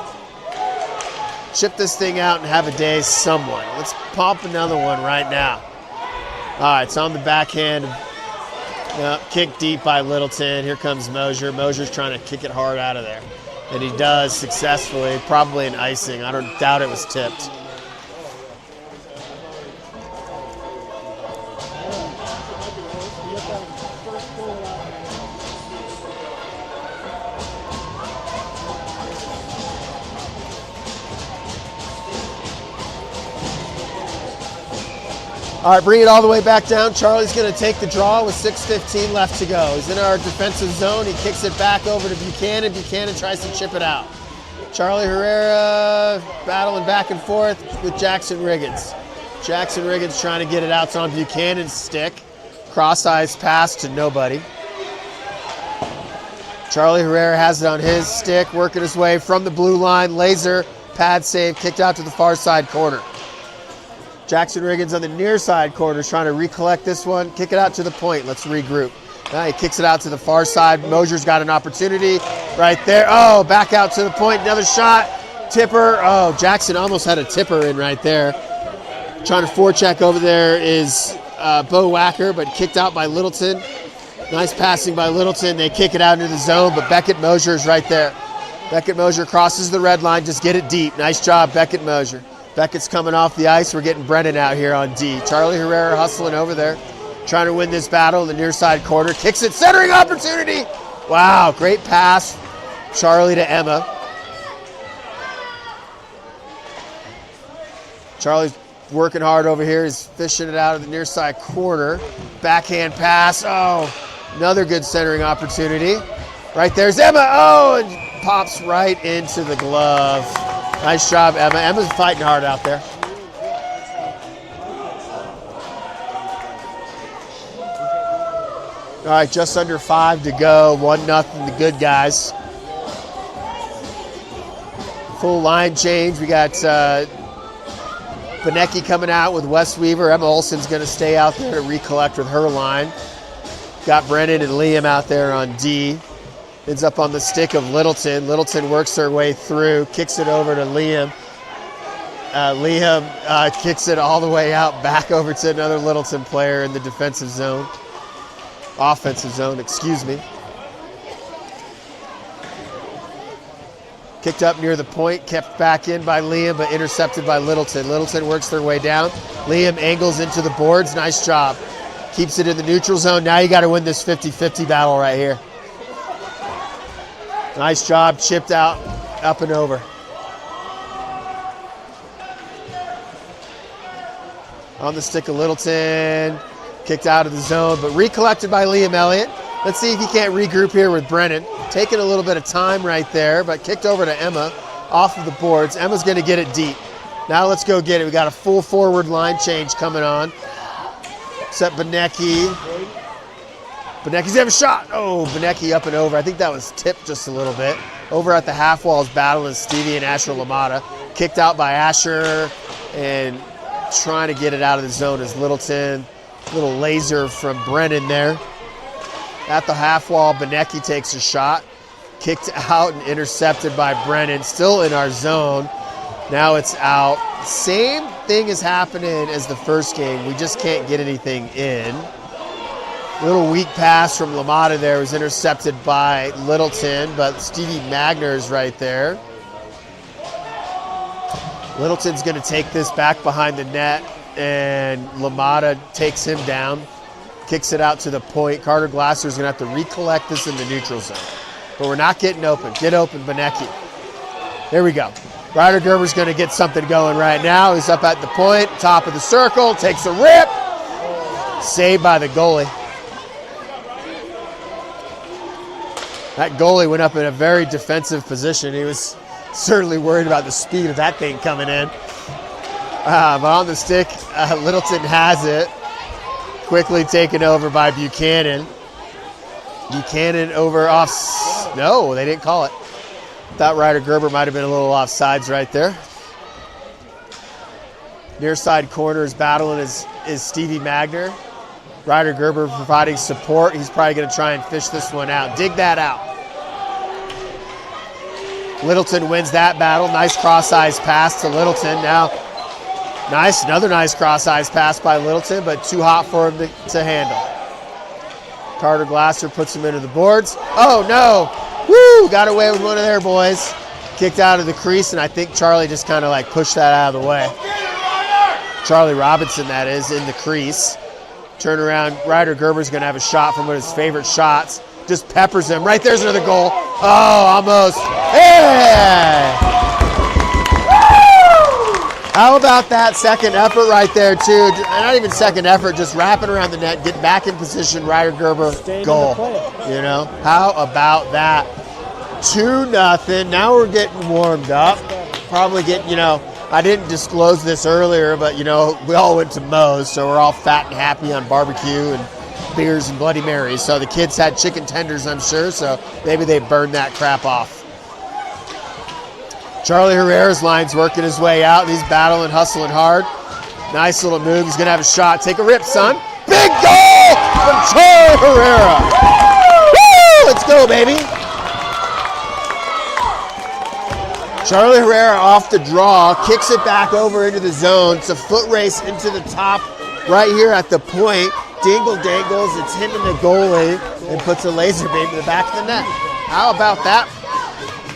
Chip this thing out and have a day, someone. Let's pump another one right now. All right, it's on the backhand. Kick deep by Littleton. Here comes Mosier. Mosier's trying to kick it hard out of there. And he does successfully, probably an icing. I don't doubt it was tipped. All right, bring it all the way back down. Charlie's going to take the draw with 6:15 left to go. He's in our defensive zone. He kicks it back over to Buchanan. Buchanan tries to chip it out. Charlie Herrera battling back and forth with Jackson Riggins. Jackson Riggins trying to get it out. It's on Buchanan's stick. Cross-eyes pass to nobody. Charlie Herrera has it on his stick, working his way from the blue line. Laser, pad save, kicked out to the far side corner. Jackson Riggins on the near side corner trying to recollect this one. Kick it out to the point. Let's regroup. Now he kicks it out to the far side. Mosier's got an opportunity right there. Oh, back out to the point. Another shot. Tipper. Oh, Jackson almost had a tipper in right there. Trying to forecheck over there is Bo Wacker, but kicked out by Littleton. Nice passing by Littleton. They kick it out into the zone, but Beckett Mosier is right there. Beckett Mosier crosses the red line. Just get it deep. Nice job, Beckett Mosier. Beckett's coming off the ice. We're getting Brennan out here on D. Charlie Herrera hustling over there, trying to win this battle in the near side corner. Kicks it, centering opportunity. Wow, great pass. Charlie to Emma. Charlie's working hard over here. He's fishing it out of the near side corner. Backhand pass. Oh, another good centering opportunity. Right there's Emma. Oh, and pops right into the glove. Nice job, Emma. Emma's fighting hard out there. All right, just under 5 to go. 1-0, the good guys. Full line change. We got Benecki coming out with Wes Weaver. Emma Olsen's going to stay out there to recollect with her line. Got Brennan and Liam out there on D. Ends up on the stick of Littleton. Littleton works their way through, kicks it over to Liam. Liam kicks it all the way out, back over to another Littleton player in the defensive zone. Offensive zone, excuse me. Kicked up near the point, kept back in by Liam, but intercepted by Littleton. Littleton works their way down. Liam angles into the boards. Nice job. Keeps it in the neutral zone. Now you got to win this 50-50 battle right here. Nice job, chipped out, up and over. On the stick of Littleton, kicked out of the zone, but recollected by Liam Elliott. Let's see if he can't regroup here with Brennan. Taking a little bit of time right there, but kicked over to Emma off of the boards. Emma's going to get it deep. Now let's go get it. We got a full forward line change coming on. Except Benecki. Benecki's have a shot. Oh, Benecki up and over. I think that was tipped just a little bit. Over at the half wall is battling Stevie and Asher LaMotta. Kicked out by Asher and trying to get it out of the zone is Littleton. Little laser from Brennan there. At the half wall, Benecki takes a shot. Kicked out and intercepted by Brennan. Still in our zone. Now it's out. Same thing is happening as the first game. We just can't get anything in. Little weak pass from LaMotta there was intercepted by Littleton, but Stevie Magner is right there. Littleton's going to take this back behind the net, and LaMotta takes him down, kicks it out to the point. Carter Glasser's going to have to recollect this in the neutral zone. But we're not getting open. Get open, Benecki. There we go. Ryder Gerber's going to get something going right now. He's up at the point, top of the circle, takes a rip. Saved by the goalie. That goalie went up in a very defensive position. He was certainly worried about the speed of that thing coming in. But on the stick, Littleton has it. Quickly taken over by Buchanan. Buchanan over off. No, they didn't call it. Thought Ryder Gerber might have been a little offsides right there. Near side corner is battling is Stevie Magner. Ryder Gerber providing support. He's probably going to try and fish this one out. Dig that out. Littleton wins that battle. Nice cross-eyes pass to Littleton. Now, another nice cross-eyes pass by Littleton, but too hot for him to handle. Carter Glasser puts him into the boards. Oh, no. Woo! Got away with one of their boys. Kicked out of the crease, and I think Charlie just kind of like pushed that out of the way. Charlie Robinson, that is, in the crease. Turn around. Ryder Gerber's going to have a shot from one of his favorite shots. Just peppers him. Right there's another goal. Oh, almost. Hey! How about that second effort right there, too? Not even second effort, just wrapping around the net, getting back in position, Ryder Gerber, goal. You know, how about that? 2-0. Now we're getting warmed up. Probably getting, I didn't disclose this earlier, but, we all went to Moe's, so we're all fat and happy on barbecue and beers and Bloody Marys. So the kids had chicken tenders, I'm sure, so maybe they burned that crap off. Charlie Herrera's line's working his way out. He's battling, hustling hard. Nice little move. He's going to have a shot. Take a rip, son. Big goal from Charlie Herrera. Woo! Let's go, baby. Charlie Herrera off the draw, kicks it back over into the zone. It's a foot race into the top right here at the point. Dingle dangles. It's him and the goalie and puts a laser beam in the back of the net. How about that?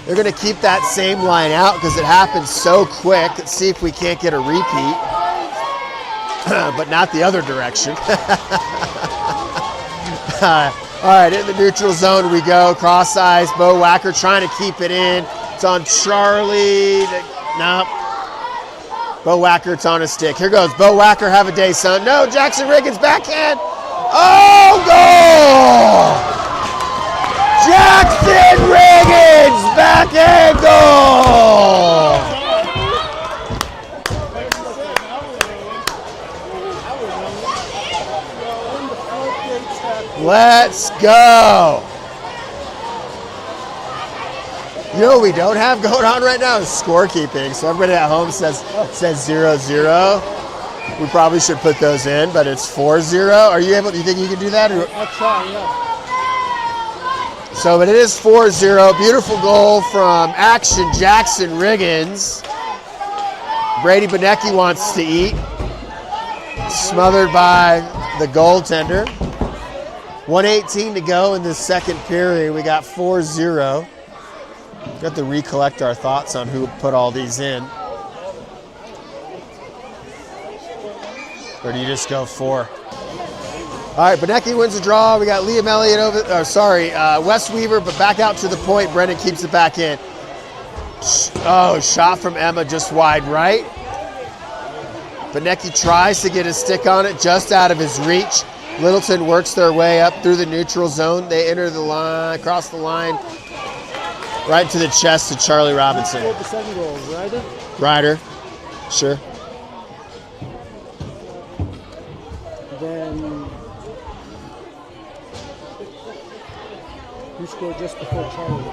They're going to keep that same line out because it happens so quick. Let's see if we can't get a repeat. But not the other direction. All right, in the neutral zone we go. Cross eyes, Bo Wacker trying to keep it in. It's on Charlie. No. Bo Wacker, it's on a stick. Here goes. Bo Wacker, have a day, son. No, Jackson Riggins backhand. Oh, goal! Jackson Riggins, backhand goal! Let's go! You know what we don't have going on right now is scorekeeping. So everybody at home says 0-0. We probably should put those in, but it's 4-0. Are you able? Do you think you can do that? I'll try, yeah. So, but it is 4-0. Beautiful goal from Action Jackson Riggins. Brady Benecki wants to eat. Smothered by the goaltender. 1:18 to go in this second period. We got 4-0. Got to recollect our thoughts on who put all these in. Or do you just go 4? All right, Benecki wins the draw. We got Liam Elliott Wes Weaver, but back out to the point. Brendan keeps it back in. Oh, shot from Emma just wide right. Benecki tries to get his stick on it, just out of his reach. Littleton works their way up through the neutral zone. They enter the line, across the line, right to the chest of Charlie Robinson. Who scored the second goal? Ryder, sure. Then who scored just before Charlie?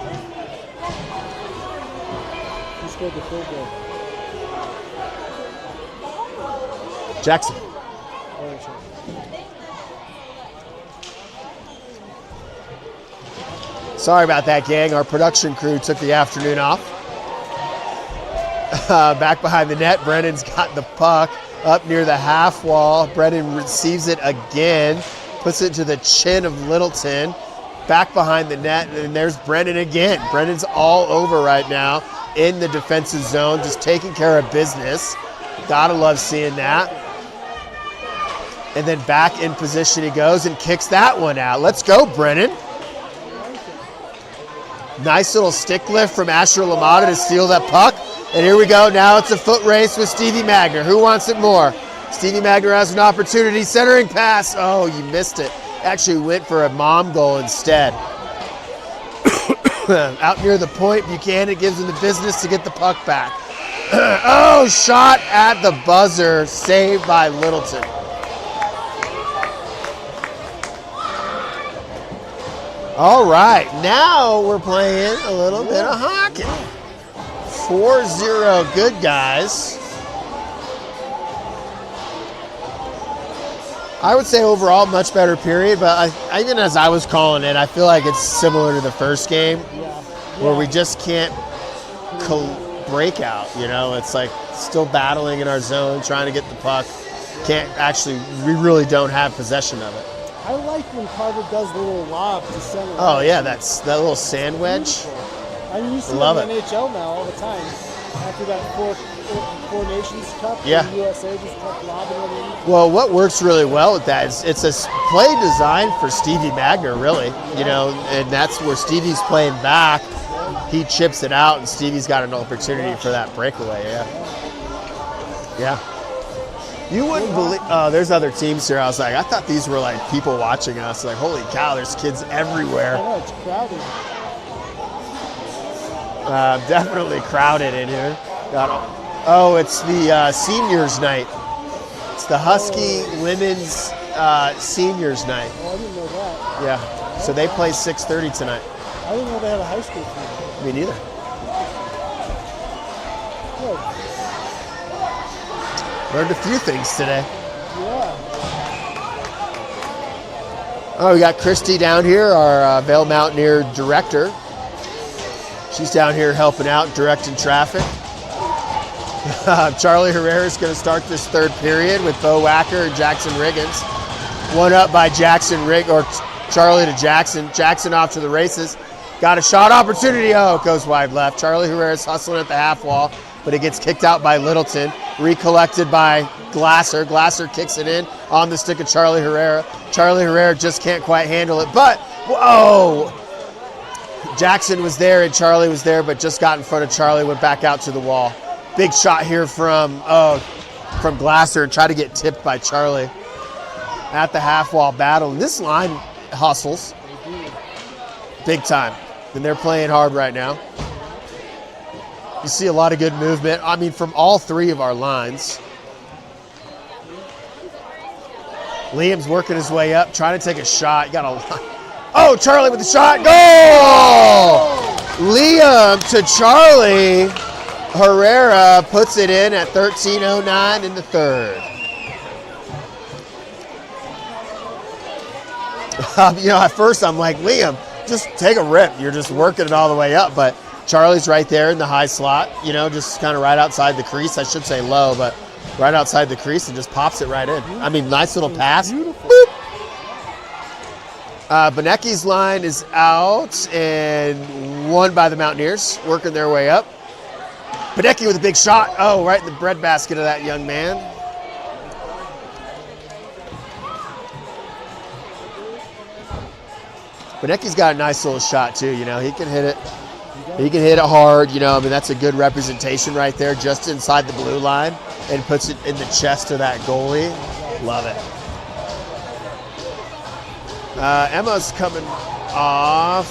Who scored the third goal? Jackson. Oh, sure. Sorry about that, gang. Our production crew took the afternoon off. Back behind the net, Brennan's got the puck up near the half wall. Brennan receives it again, puts it to the chin of Littleton. Back behind the net, and there's Brennan again. Brennan's all over right now. in the defensive zone, just taking care of business. Gotta love seeing that. And then back in position he goes and kicks that one out. Let's go, Brennan. Nice little stick lift from Asher LaMotta to steal that puck. And here we go. Now it's a foot race with Stevie Magner. Who wants it more? Stevie Magner has an opportunity. Centering pass. Oh, you missed it. Actually went for a mom goal instead. Out near the point, Buchanan gives him the business to get the puck back. Oh, shot at the buzzer. Saved by Littleton. All right, now we're playing a little bit of hockey. 4-0 good guys. I would say overall much better period, but even as I was calling it, I feel like it's similar to the first game where we just can't break out, you know? It's like still battling in our zone, trying to get the puck. We really don't have possession of it. I like when Carter does the little lob to center. Oh, yeah, that little sand wedge. I mean, you see Love it in it. the NHL now all the time. After that Four Nations Cup, Yeah. the USA just kept lobbing it in. Well, what works really well with that is it's a play designed for Stevie Magner, really, you know, and that's where Stevie's playing back. He chips it out, and Stevie's got an opportunity for that breakaway, Yeah. You wouldn't believe, there's other teams here. I was like, I thought these were like people watching us. Like, holy cow, there's kids everywhere. I know, it's crowded. Definitely crowded in here. It's the seniors night. It's the Husky Women's seniors night. Oh, I didn't know that. Yeah, so they play 6:30 tonight. I didn't know they had a high school team. Me neither. Good. Learned a few things today. Yeah. Oh, we got Christy down here, our Vail Mountaineer director. She's down here helping out, directing traffic. Charlie Herrera is going to start this third period with Bo Wacker and Jackson Riggins. One up by Charlie to Jackson. Jackson off to the races. Got a shot opportunity. Oh, it goes wide left. Charlie Herrera's hustling at the half wall, but it gets kicked out by Littleton. Recollected by Glasser. Glasser kicks it in on the stick of Charlie Herrera. Charlie Herrera just can't quite handle it, but whoa! Jackson was there and Charlie was there, but just got in front of Charlie, went back out to the wall. Big shot here from Glasser and tried to get tipped by Charlie at the half wall battle. And this line hustles big time, and they're playing hard right now. You see a lot of good movement. I mean, from all three of our lines. Liam's working his way up, trying to take a shot. Oh, Charlie with the shot. Goal! Liam to Charlie. Herrera puts it in at 13:09 in the third. At first I'm like, Liam, just take a rip. You're just working it all the way up, but Charlie's right there in the high slot, just kind of right outside the crease. I should say low, but right outside the crease and just pops it right in. I mean, nice little pass. Boop. Benecki's line is out and won by the Mountaineers, working their way up. Benecki with a big shot. Oh, right in the breadbasket of that young man. Benecki's got a nice little shot too. He can hit it. He can hit it hard. That's a good representation right there, just inside the blue line, and puts it in the chest of that goalie. Love it. Emma's coming off.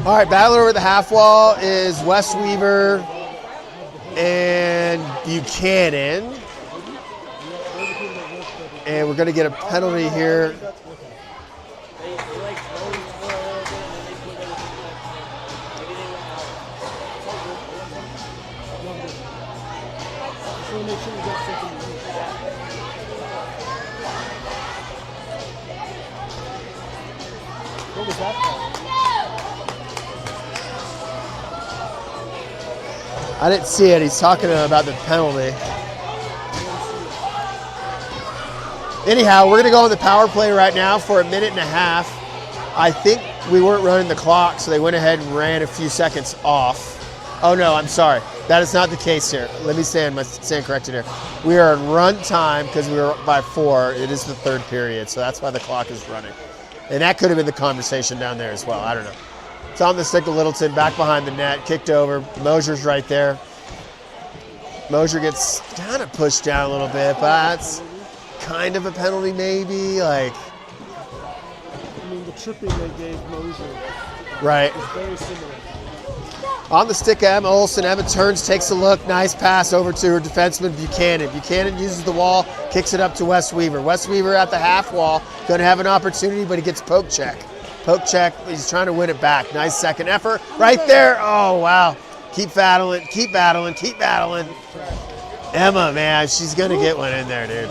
All right, battler over the half wall is Wes Weaver and Buchanan. And we're going to get a penalty here. What was that called? I didn't see it. He's talking about the penalty. Anyhow, we're going to go on the power play right now for a minute and a half. I think we weren't running the clock, so they went ahead and ran a few seconds off. Oh no, I'm sorry. That is not the case here. Let me stand corrected here. We are in run time because we were up by 4. It is the 3rd period, so that's why the clock is running. And that could have been the conversation down there as well. I don't know. It's on the stick of Littleton, back behind the net, kicked over. Mosier's right there. Mosier gets kind of pushed down a little bit, but that's kind of a penalty maybe. Like, I mean, the tripping they gave Mosier right. is very similar. On the stick, Emma Olsen. Emma turns, takes a look. Nice pass over to her defenseman, Buchanan. Buchanan uses the wall, kicks it up to Wes Weaver. Wes Weaver at the half wall. Going to have an opportunity, but he gets poke check. Poke check. He's trying to win it back. Nice second effort. Right there. Oh, wow. Keep battling. Keep battling. Keep battling. Emma, man, she's going to get one in there, dude.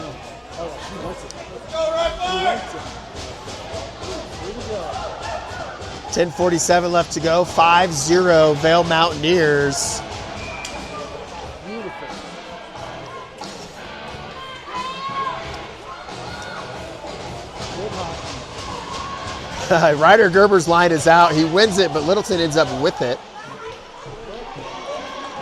10:47 left to go. 5-0 Vail Mountaineers. Ryder Gerber's line is out. He wins it, but Littleton ends up with it.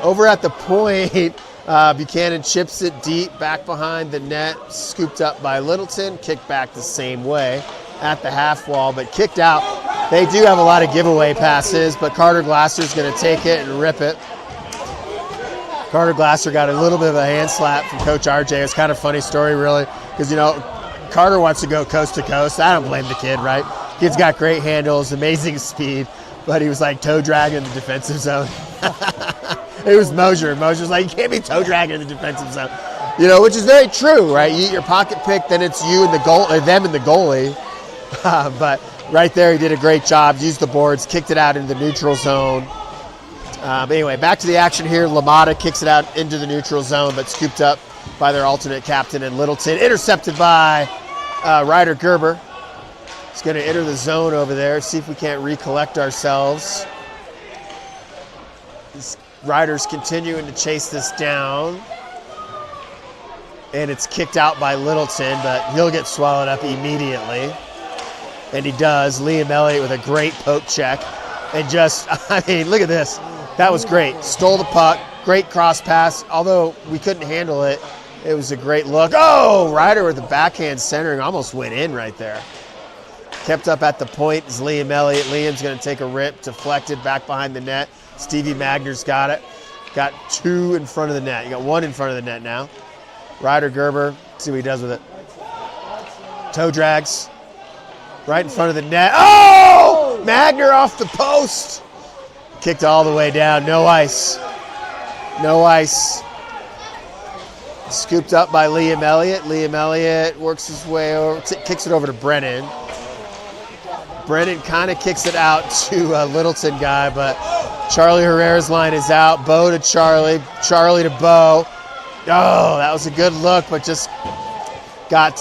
Over at the point, Buchanan chips it deep back behind the net, scooped up by Littleton, kicked back the same way at the half wall, but kicked out. They do have a lot of giveaway passes, but Carter Glasser's going to take it and rip it. Carter Glasser got a little bit of a hand slap from Coach RJ. It's kind of a funny story, really, because, you know, Carter wants to go coast to coast. I don't blame the kid, right? Kid's got great handles, amazing speed, but he was like toe dragging the defensive zone. It was Mosier. Mosier's like, you can't be toe dragging in the defensive zone. You know, which is very true, right? You eat your pocket pick, then it's you and the goal, or them and the goalie. But right there, he did a great job. Used the boards, kicked it out into the neutral zone. Anyway, back to the action here. LaMotta kicks it out into the neutral zone, but scooped up by their alternate captain and Littleton. Intercepted by Ryder Gerber. He's going to enter the zone over there. See if we can't recollect ourselves. These Riders continuing to chase this down. And it's kicked out by Littleton, but he'll get swallowed up immediately. And he does. Liam Elliott with a great poke check. And just, I mean, look at this. That was great. Stole the puck. Great cross pass. Although we couldn't handle it, it was a great look. Oh, Ryder with the backhand centering almost went in right there. Kept up at the point is Liam Elliott. Liam's going to take a rip, deflected back behind the net. Stevie Magner's got it. Got 2 in front of the net. You got 1 in front of the net now. Ryder Gerber, see what he does with it. Toe drags. Right in front of the net. Oh! Magner off the post. Kicked all the way down. No ice. No ice. Scooped up by Liam Elliott. Liam Elliott works his way over, kicks it over to Brennan. Brennan kind of kicks it out to a Littleton guy, but Charlie Herrera's line is out. Bo to Charlie. Charlie to Bo. Oh, that was a good look, but just got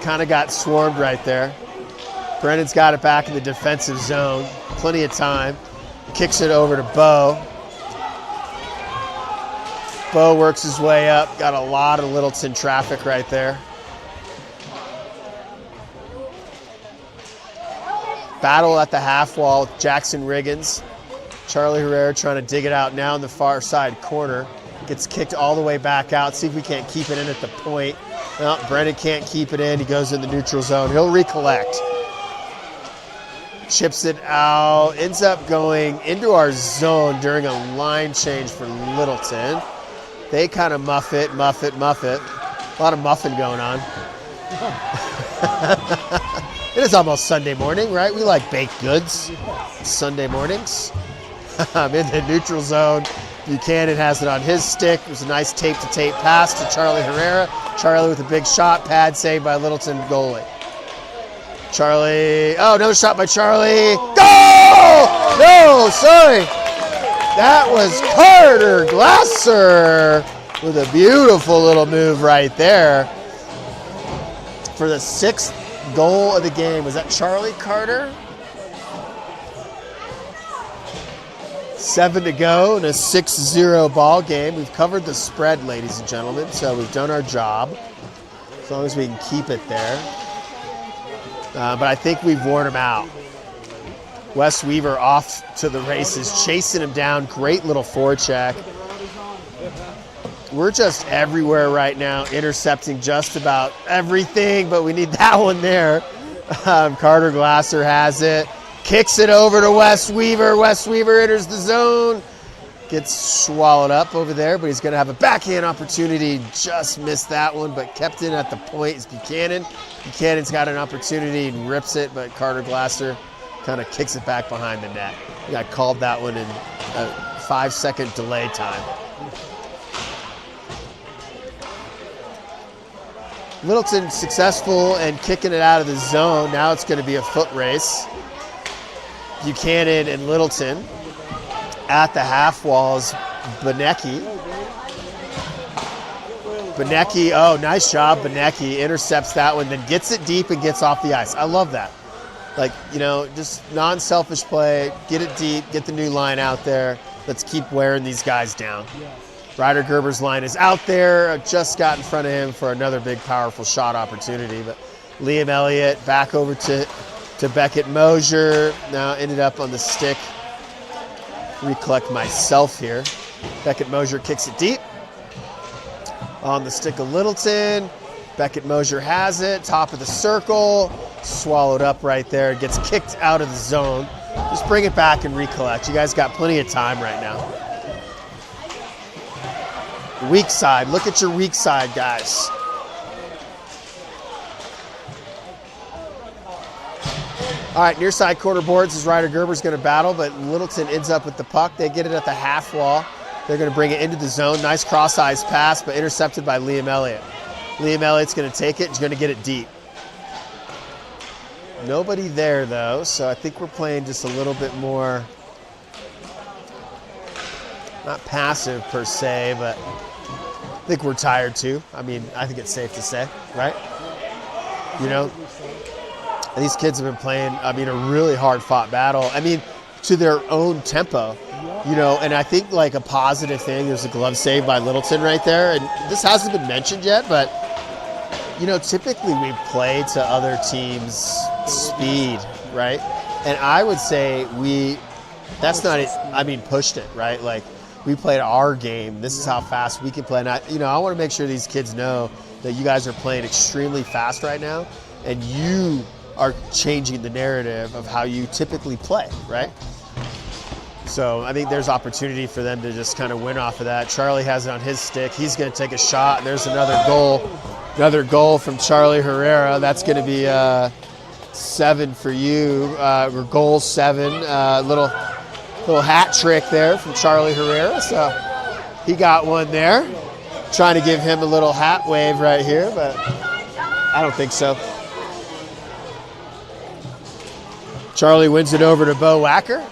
kind of got swarmed right there. Brennan's got it back in the defensive zone. Plenty of time. Kicks it over to Bo. Bo works his way up. Got a lot of Littleton traffic right there. Battle at the half wall with Jackson Riggins. Charlie Herrera trying to dig it out now in the far side corner. Gets kicked all the way back out. See if we can't keep it in at the point. No, Brennan can't keep it in. He goes in the neutral zone. He'll recollect. Chips it out. Ends up going into our zone during a line change for Littleton. They kind of muff it. A lot of muffin going on. It is almost Sunday morning, right? We like baked goods Sunday mornings. I'm in the neutral zone. Buchanan has it on his stick. It was a nice tape-to-tape pass to Charlie Herrera. Charlie with a big shot. Pad saved by Littleton goalie. Charlie. Oh, no shot by Charlie. Goal! No, sorry. That was Carter Glasser with a beautiful little move right there. For the 6th goal of the game. Was that Charlie Carter? 7 to go in a 6-0 ball game. We've covered the spread, ladies and gentlemen, so we've done our job. As long as we can keep it there. But I think we've worn them out. Wes Weaver off to the races, chasing him down. Great little forecheck. We're just everywhere right now, intercepting just about everything, but we need that one there. Carter Glasser has it. Kicks it over to Wes Weaver. Wes Weaver enters the zone. Gets swallowed up over there, but he's going to have a backhand opportunity. Just missed that one, but kept in at the point is Buchanan. Buchanan's got an opportunity and rips it, but Carter Glasser kind of kicks it back behind the net. He got called that one in a 5-second delay time. Littleton successful and kicking it out of the zone. Now it's going to be a foot race. Buchanan and Littleton at the half walls. Benecki. Oh, nice job, Benecki. Intercepts that one, then gets it deep and gets off the ice. I love that. Like, just non-selfish play. Get it deep, get the new line out there. Let's keep wearing these guys down. Ryder Gerber's line is out there. Just got in front of him for another big, powerful shot opportunity. But Liam Elliott back over to Beckett Mosier. Now ended up on the stick. Recollect myself here. Beckett Mosier kicks it deep. On the stick of Littleton. Beckett Mosier has it. Top of the circle. Swallowed up right there. Gets kicked out of the zone. Just bring it back and recollect. You guys got plenty of time right now. Weak side. Look at your weak side, guys. All right, near side quarter boards is Ryder Gerber's going to battle, but Littleton ends up with the puck. They get it at the half wall. They're going to bring it into the zone. Nice cross-eyes pass, but intercepted by Liam Elliott. Liam Elliott's going to take it. He's going to get it deep. Nobody there, though, so I think we're playing just a little bit more, not passive per se, but I think we're tired too. I mean, I think it's safe to say, right? These kids have been playing, a really hard-fought battle. To their own tempo, and I think like a positive thing, there's a glove save by Littleton right there, and this hasn't been mentioned yet, but, typically we play to other teams' speed, right? And I would say that's not it, pushed it, right? Like, we played our game. This is how fast we can play. And I want to make sure these kids know that you guys are playing extremely fast right now, and you are changing the narrative of how you typically play, right? So I think there's opportunity for them to just kind of win off of that. Charlie has it on his stick. He's going to take a shot, and there's another goal. Another goal from Charlie Herrera. That's going to be 7 for you, or goal 7. Little hat trick there from Charlie Herrera. So he got one there. Trying to give him a little hat wave right here, but I don't think so. Charlie wins it over to Bo Wacker.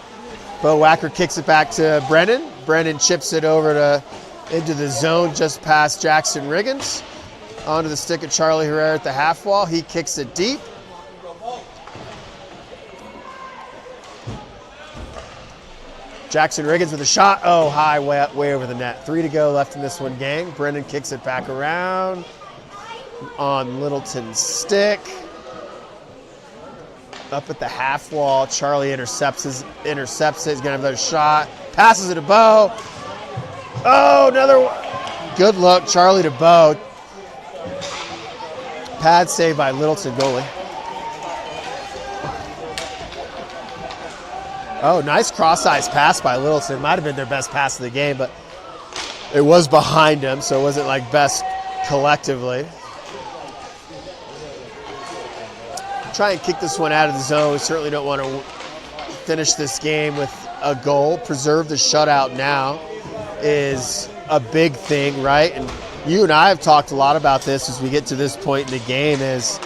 Bo Wacker kicks it back to Brennan. Brennan chips it over into the zone just past Jackson Riggins. Onto the stick of Charlie Herrera at the half wall. He kicks it deep. Jackson Riggins with a shot. Oh, high, way over the net. 3 to go left in this one, gang. Brennan kicks it back around on Littleton's stick. Up at the half wall. Charlie intercepts it. He's going to have another shot. Passes it to Bo. Oh, another one. Good look. Charlie to Bo. Pad save by Littleton goalie. Oh, nice cross-ice pass by Littleton. It might have been their best pass of the game, but it was behind him, so it wasn't like best collectively. Try and kick this one out of the zone. We certainly don't want to finish this game with a goal. Preserve the shutout now is a big thing, right? And you and I have talked a lot about this as we get to this point in the game. Is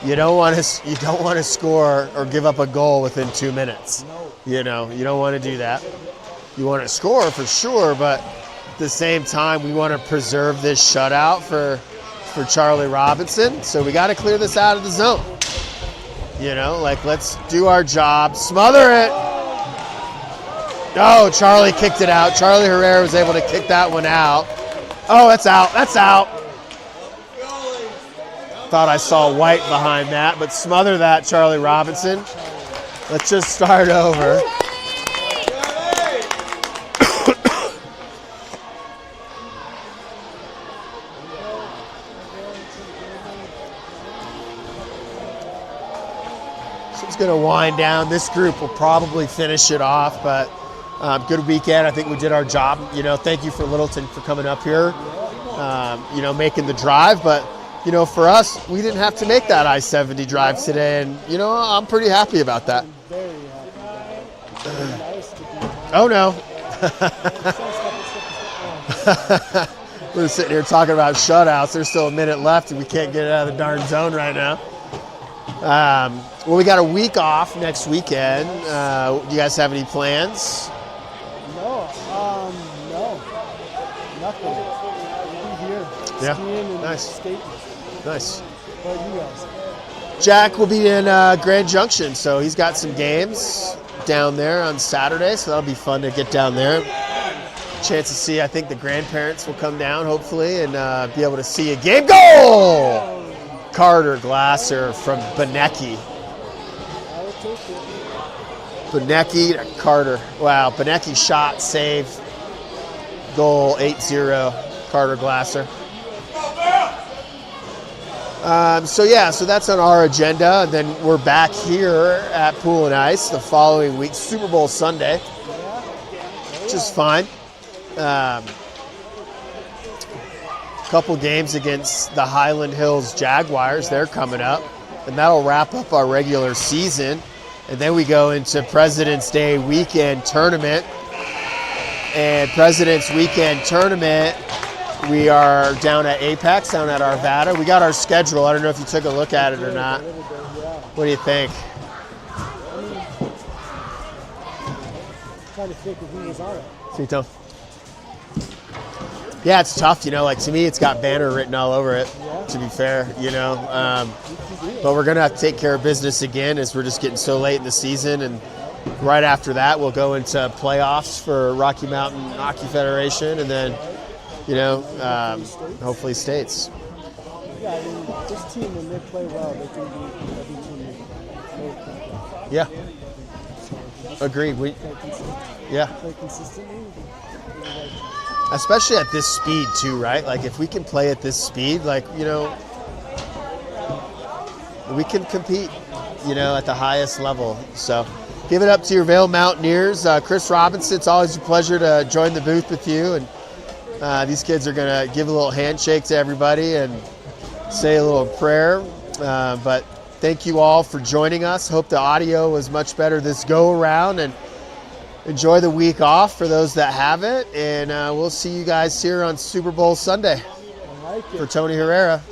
you don't want to score or give up a goal within 2 minutes. You don't want to do that. You want to score for sure, but at the same time, we want to preserve this shutout for Charlie Robinson. So we got to clear this out of the zone. Let's do our job. Smother it. Oh, Charlie kicked it out. Charlie Herrera was able to kick that one out. Oh, that's out. That's out. Thought I saw white behind that, but smother that, Charlie Robinson. Let's just start over. So it's going to wind down. This group will probably finish it off, but good weekend. I think we did our job. You know, thank you for Littleton for coming up here, you know, making the drive. But, you know, for us, we didn't have to make that I-70 drive today. And, you know, I'm pretty happy about that. Very happy. Oh, no. We're sitting here talking about shutouts. There's still a minute left, and we can't get out of the darn zone right now. Well, we got a week off next weekend. Do you guys have any plans? No, nothing. We'll be here. Yeah, Skiing and nice. skating. Nice. What about you guys? Jack will be in Grand Junction, so he's got some games down there on Saturday, so that'll be fun to get down there. Chance to see, I think the grandparents will come down, hopefully, and be able to see a game. Goal! Carter Glasser from Benecki. I will take it. Benecki to Carter. Wow, Benecki shot, save, goal, 8-0, Carter Glasser. So that's on our agenda. And then we're back here at Pool and Ice the following week, Super Bowl Sunday, which is fine. Couple games against the Highland Hills Jaguars. They're coming up, and that'll wrap up our regular season. And then we go into President's Day weekend tournament. And President's Weekend tournament, we are down at Apex, down at Arvada. We got our schedule. I don't know if you took a look at it or not. What do you think? Trying to think of who was on it. Sweet. Yeah, it's tough, you know, like to me it's got banner written all over it, to be fair, you know. But we're going to have to take care of business again as we're just getting so late in the season. And right after that, we'll go into playoffs for Rocky Mountain Hockey Federation and then, you know, hopefully states. Yeah, I mean, this team, when they play well, they can beat every team. Yeah. Agreed. Play consistently. Especially at this speed too, right? Like if we can play at this speed, like, you know, we can compete, you know, at the highest level. So give it up to your Vail Mountaineers. Chris Robinson, it's always a pleasure to join the booth with you. And these kids are going to give a little handshake to everybody and say a little prayer. But thank you all for joining us. Hope the audio was much better this go around, and enjoy the week off for those that have it. And we'll see you guys here on Super Bowl Sunday. I like it. For Tony Herrera.